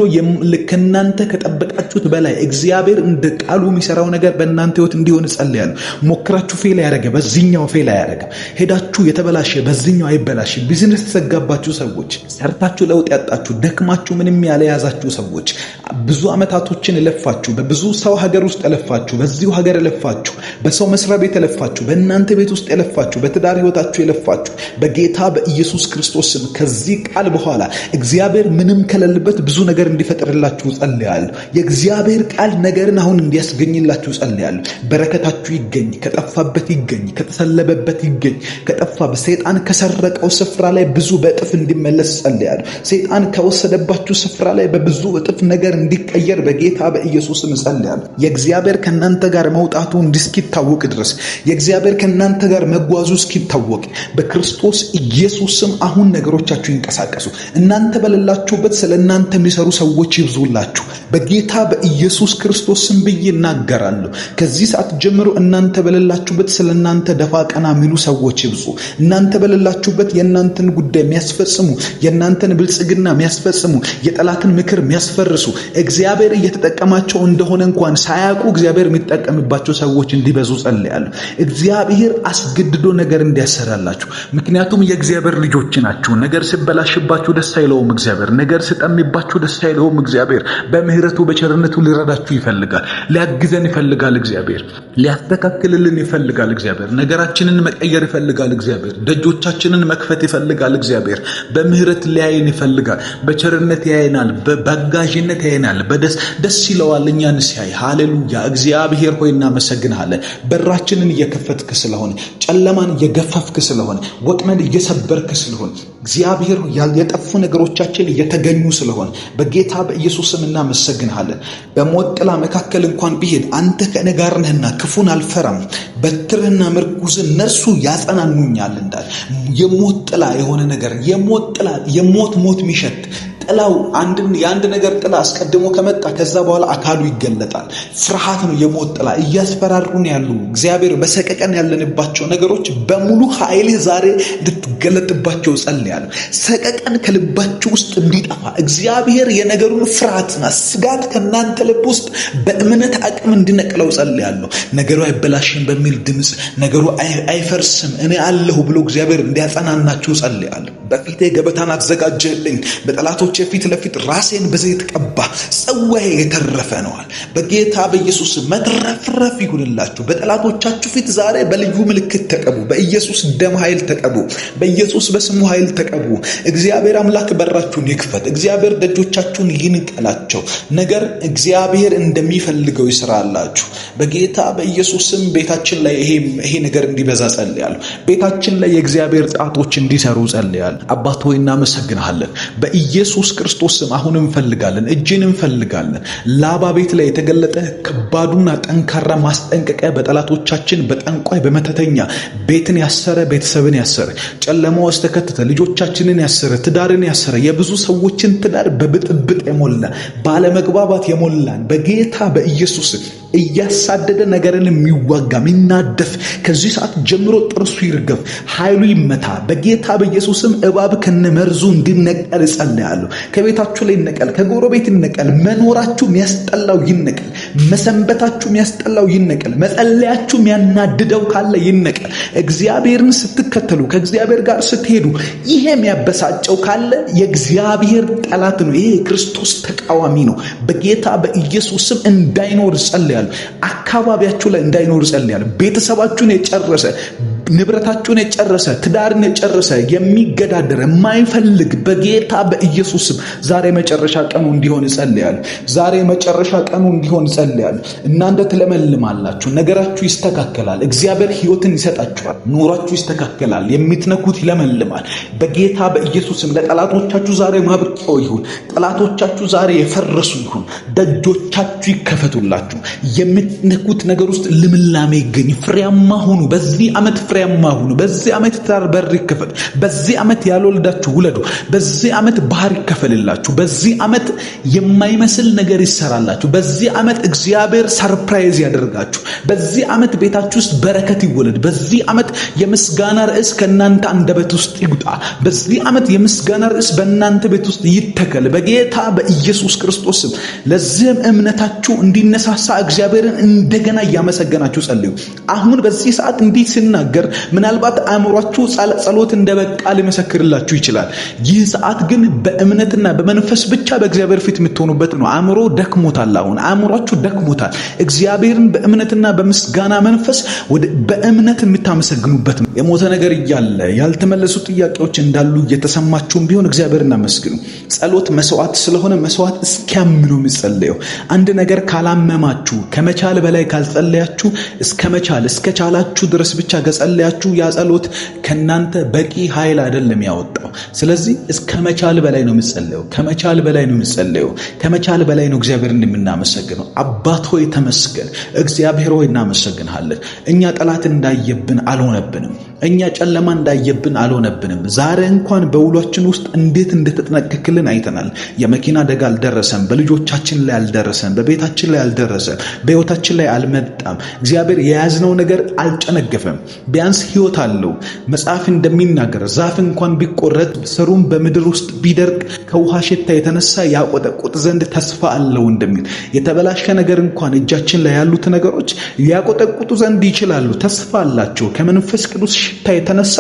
ከእናንተ ከጠበቃችሁት በላይ እግዚአብሔር እንደ ቃሉ የሚሰራው ነገር በእናንተ ህይወት እንዲሆን ጸልያለሁ። ሞክራችሁ ፌል ያደረገ በዚህኛው ፌል አያደረገም። ሄዳችሁ የተበላሸ በዚህኛው አይበላሽም። ቢዝነስ ተዘጋባችሁ ሰዎች፣ ሰርታችሁ ለውጥ ያጣችሁ፣ ደክማችሁ ምንም ያለያዛችሁ ሰዎች፣ ብዙ ዓመታቶችን የለፋችሁ፣ በብዙ ሰው ሀገር ውስጥ የለፋችሁ፣ በዚሁ ሀገር የለፋችሁ፣ በሰው መስሪያ ቤት የለፋችሁ፣ በእናንተ ቤት ውስጥ የለፋችሁ፣ በትዳር ህይወታችሁ የለፋችሁ በጌታ በኢየሱስ ክርስቶስ ስም ከዚህ ቃል በኋላ እግዚአብሔር ምንም ከሌለበት ብዙ ነገር እንዲፈጥርላችሁ ጸልያለሁ። የእግዚአብሔር ቃል ነገርን አሁን እንዲያስገኝላችሁ ጸልያለሁ። በረከታችሁ ይገኝ፣ ከጠፋበት ይገኝ፣ ከተሰለበበት ይገኝ፣ ከጠፋ በሰይጣን ከሰረቀው ስፍራ ላይ ብዙ በእጥፍ እንዲመለስ ጸልያለሁ። ሰይጣን ከወሰደባችሁ ስፍራ ላይ በብዙ እጥፍ ነገር እንዲቀየር በጌታ በኢየሱስ ስም ጸልያለሁ። የእግዚአብሔር ከእናንተ ጋር መውጣቱ እስኪታወቅ ድረስ የእግዚአብሔር ከእናንተ ጋር መጓዙ እስኪታወቅ በክርስቶስ ኢየሱስ ስም አሁን ነገሮቻችሁ ይንቀሳቀሱ። እናንተ በሌላችሁበት ስለ እናንተ የሚሰሩ ሰዎች ይብዙላችሁ በጌታ በኢየሱስ ክርስቶስ ስም ብዬ እናገራለሁ። ከዚህ ሰዓት ጀምሮ እናንተ በሌላችሁበት ስለ እናንተ ደፋ ቀና የሚሉ ሰዎች ይብዙ። እናንተ በሌላችሁበት የእናንተን ጉዳይ የሚያስፈጽሙ፣ የእናንተን ብልጽግና የሚያስፈጽሙ፣ የጠላትን ምክር የሚያስፈርሱ እግዚአብሔር እየተጠቀማቸው እንደሆነ እንኳን ሳያውቁ እግዚአብሔር የሚጠቀምባቸው ሰዎች እንዲበዙ ጸልያለሁ። እግዚአብሔር አስገድዶ ነገር እንዲያሰራላችሁ። ምክንያቱም የእግዚአብሔር ልጆች ናችሁ። ነገር ሲበላሽባችሁ ደስ አይለውም እግዚአብሔር። ነገር ሲጠምባችሁ ደስ አይለውም እግዚአብሔር። በምህረቱ በቸርነቱ ሊረዳችሁ ይፈልጋል። ሊያግዘን ይፈልጋል እግዚአብሔር። ሊያስተካክልልን ይፈልጋል እግዚአብሔር። ነገራችንን መቀየር ይፈልጋል እግዚአብሔር። ደጆቻችንን መክፈት ይፈልጋል እግዚአብሔር። በምህረት ሊያየን ይፈልጋል። በቸርነት ያየናል። በአጋዥነት ያየናል። ደስ ይለዋል እኛን ሲያይ። ሃሌሉያ። እግዚአብሔር ሆይ እናመሰግንሃለን። በራችንን እየከፈትክ ስለሆነ፣ ጨለማን እየገፈፍክ ስለሆነ፣ ወጥመድ እየሰበርክ ስለሆነ፣ እግዚአብሔር የጠፉ ነገሮቻችን እየተገኙ ስለሆነ በጌታ በኢየሱስ ስም እናመሰግንሃለን። በሞት ጥላ መካከል እንኳን ብሄድ አንተ ከእኔ ጋር ነህና ክፉን አልፈራም። በትርህና ምርኩዝ እነርሱ ያጸናኑኛል እንዳል የሞት ጥላ የሆነ ነገር የሞት የሚሸት ጥላው የአንድ ነገር ጥላ አስቀድሞ ከመጣ ከዛ በኋላ አካሉ ይገለጣል። ፍርሃት ነው የሞት ጥላ። እያስፈራሩን ያሉ እግዚአብሔር በሰቀቀን ያለንባቸው ነገሮች በሙሉ ኃይል ዛሬ እንድትገለጥባቸው ጸልያለሁ። ሰቀቀን ከልባችሁ ውስጥ እንዲጠፋ እግዚአብሔር የነገሩን ፍርሃትና ስጋት ከእናንተ ልብ ውስጥ በእምነት አቅም እንዲነቅለው ጸልያለሁ። ነገሩ አይበላሽም በሚል ድምፅ ነገሩ አይፈርስም እኔ አለሁ ብሎ እግዚአብሔር እንዲያጸናናችሁ ጸልያለሁ። በፊቴ ገበታን አዘጋጀህልኝ፣ በጠላቶቼ ፊት ለፊት ራሴን በዘይት ቀባ፣ ጽዋዬ የተረፈ ነዋል። በጌታ በኢየሱስ መትረፍረፍ ይሁንላችሁ። በጠላቶቻችሁ ፊት ዛሬ በልዩ ምልክት ተቀቡ። በኢየሱስ ደም ኃይል ተቀቡ። በኢየሱስ በስሙ ኃይል ተቀቡ። እግዚአብሔር አምላክ በራችሁን ይክፈት። እግዚአብሔር ደጆቻችሁን ይንቀላቸው። ነገር እግዚአብሔር እንደሚፈልገው ይስራላችሁ። በጌታ በኢየሱስ ስም ቤታችን ላይ ይሄ ነገር እንዲበዛ ጸልያለሁ። ቤታችን ላይ የእግዚአብሔር ጣቶች እንዲሰሩ ጸልያለሁ። አባት ሆይ እናመሰግንሃለን። በኢየሱስ ክርስቶስ ስም አሁን እንፈልጋለን፣ እጅን እንፈልጋለን። ላባ ቤት ላይ የተገለጠ ከባዱና ጠንካራ ማስጠንቀቂያ በጠላቶቻችን በጠንቋይ በመተተኛ ቤትን ያሰረ፣ ቤተሰብን ያሰረ፣ ጨለማ ውስጥ ተከተተ፣ ልጆቻችንን ያሰረ፣ ትዳርን ያሰረ፣ የብዙ ሰዎችን ትዳር በብጥብጥ የሞላ ባለመግባባት የሞላን በጌታ በኢየሱስ እያሳደደ ነገርን የሚዋጋ የሚናደፍ ከዚህ ሰዓት ጀምሮ ጥርሱ ይርገፍ፣ ኃይሉ ይመታ በጌታ በኢየሱስም። እባብ ከነመርዙ እንዲነቀል እጸልያለሁ። ከቤታችሁ ላይ ይነቀል፣ ከጎረቤት ይነቀል፣ መኖራችሁ የሚያስጠላው ይነቀል፣ መሰንበታችሁ የሚያስጠላው ይነቀል፣ መጸለያችሁ የሚያናድደው ካለ ይነቀል። እግዚአብሔርን ስትከተሉ ከእግዚአብሔር ጋር ስትሄዱ ይሄ የሚያበሳጨው ካለ የእግዚአብሔር ጠላት ነው። ይሄ የክርስቶስ ተቃዋሚ ነው። በጌታ በኢየሱስም እንዳይኖር ጸልያለሁ። አካባቢያችሁ ላይ እንዳይኖር ጸልያለሁ። ቤተሰባችሁን የጨረሰ፣ ንብረታችሁን የጨረሰ፣ ትዳርን የጨረሰ የሚገዳደር የማይፈልግ በጌታ በኢየሱስም ዛሬ መጨረሻ ቀኑ እንዲሆን ጸልያለሁ። ዛሬ መጨረሻ ቀኑ እንዲሆን ጸልያለሁ። እናንተ ትለመልማላችሁ፣ ነገራችሁ ይስተካከላል። እግዚአብሔር ሕይወትን ይሰጣችኋል። ኑሯችሁ ይስተካከላል። የምትነኩት ይለመልማል በጌታ በኢየሱስም። ለጠላቶቻችሁ ዛሬ ማብቂያው ይሁን። ጠላቶቻችሁ ዛሬ የፈረሱ ይሁን። ደጆቻችሁ ይከፈቱላችሁ። የምትነኩት ነገር ውስጥ ልምላሜ ይገኝ። ፍሬያማ ሁኑ። በዚህ ዓመት ፍሬያማ ሁኑ። በዚህ ዓመት ትዳር በር ይከፈት። በዚህ ዓመት ያልወለዳችሁ ውለዱ። በዚህ ዓመት ባህር ይከፈልላችሁ። በዚህ ዓመት የማይመስል ነገር ይሰራላችሁ። በዚህ ዓመት እግዚአብሔር ሰርፕራይዝ ያደርጋችሁ። በዚህ ዓመት ቤታችሁ ውስጥ በረከት ይወለድ። በዚህ ዓመት የምስጋና ርዕስ ከእናንተ አንደበት ውስጥ ይውጣ። በዚህ ዓመት የምስጋና ርዕስ በእናንተ ቤት ውስጥ ይተከል በጌታ በኢየሱስ ክርስቶስ ስም። ለዚህም እምነታችሁ እንዲነሳሳ እግዚአብሔርን እንደገና እያመሰገናችሁ ጸልዩ። አሁን በዚህ ሰዓት እንዲህ ሲናገር ምናልባት አእምሯችሁ ጸሎት እንደበቃ ሊመሰክርላችሁ ይችላል። ይህ ሰዓት ግን በእምነትና በመንፈስ ብቻ በእግዚአብሔር ፊት የምትሆኑበት ነው። አእምሮ ደክሞታል። አሁን አእምሯችሁ ደክሞታል። እግዚአብሔርን በእምነትና በምስጋና መንፈስ በእምነት የምታመሰግኑበት ነው። የሞተ ነገር እያለ ያልተመለሱ ጥያቄዎች እንዳሉ እየተሰማችሁም ቢሆን እግዚአብሔርን እናመስግኑ። ጸሎት መስዋዕት ስለሆነ መስዋዕት እስኪያምኑ የሚጸለየው አንድ ነገር ካላመማችሁ ከመቻል በላይ ካልጸለያችሁ እስከቻላችሁ ድረስ ብቻ ከጸለያችሁ ያ ጸሎት ከናንተ በቂ ኃይል አይደለም ያወጣው። ስለዚህ እስከመቻል በላይ ነው የምጸለየው። ከመቻል በላይ ነው የምጸለየው። ከመቻል በላይ ነው እግዚአብሔርን የምናመሰግነው። አባት ሆይ ተመስገን። እግዚአብሔር ሆይ እናመሰግንሃለን። እኛ ጠላት እንዳየብን አልሆነብንም። እኛ ጨለማ እንዳየብን አልሆነብንም። ዛሬ እንኳን በውሏችን ውስጥ እንዴት እንደተጠነቀቅልን አይተናል። የመኪና አደጋ አልደረሰም። በልጆቻችን ላይ አልደረሰም። በቤታችን ላይ አልደረሰም። በሕይወታችን ላይ አልመጣም። እግዚአብሔር የያዝነው ነገር አልጨነገፈም። ቢያንስ ሕይወት አለው። መጽሐፍ እንደሚናገር ዛፍ እንኳን ቢቆረጥ ስሩም በምድር ውስጥ ቢደርቅ ከውሃ ሽታ የተነሳ ያቆጠቁጥ ዘንድ ተስፋ አለው እንደሚል የተበላሸ ነገር እንኳን እጃችን ላይ ያሉት ነገሮች ሊያቆጠቁጡ ዘንድ ይችላሉ። ተስፋ አላቸው። ከመንፈስ ቅዱስ ሽታ የተነሳ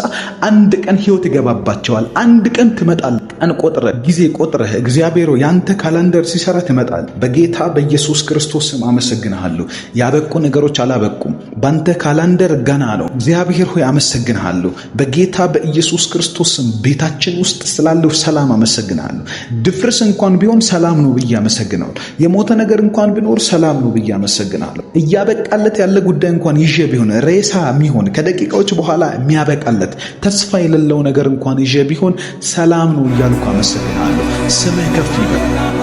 አንድ ቀን ሕይወት ይገባባቸዋል። አንድ ቀን ትመጣል። ቀን ቆጥረህ ጊዜ ቆጥረህ እግዚአብሔር ያንተ ካላንደር ሲሰራ ትመጣል። በጌታ በኢየሱስ ክርስቶስ ስም አመሰግንሃለሁ። ያበቁ ነገሮች አላበቁም። ባንተ ካላንደር ገና ነው። እግዚአብሔር ሆይ አመሰግንሃለሁ። በጌታ በኢየሱስ ክርስቶስ ስም ቤታችን ውስጥ ስላለው ሰላም አመሰግንሃለሁ። ድፍርስ እንኳን ቢሆን ሰላም ነው ብዬ አመሰግናለሁ። የሞተ ነገር እንኳን ቢኖር ሰላም ነው ብዬ አመሰግናለሁ። እያበቃለት ያለ ጉዳይ እንኳን ይዤ ቢሆን ሬሳ የሚሆን ከደቂቃዎች በኋላ የሚያበቃለት ተስፋ የሌለው ነገር እንኳን ይዤ ቢሆን ሰላም ነው እያልኩ አመሰግናለሁ። ስምህ ከፍ ይበል።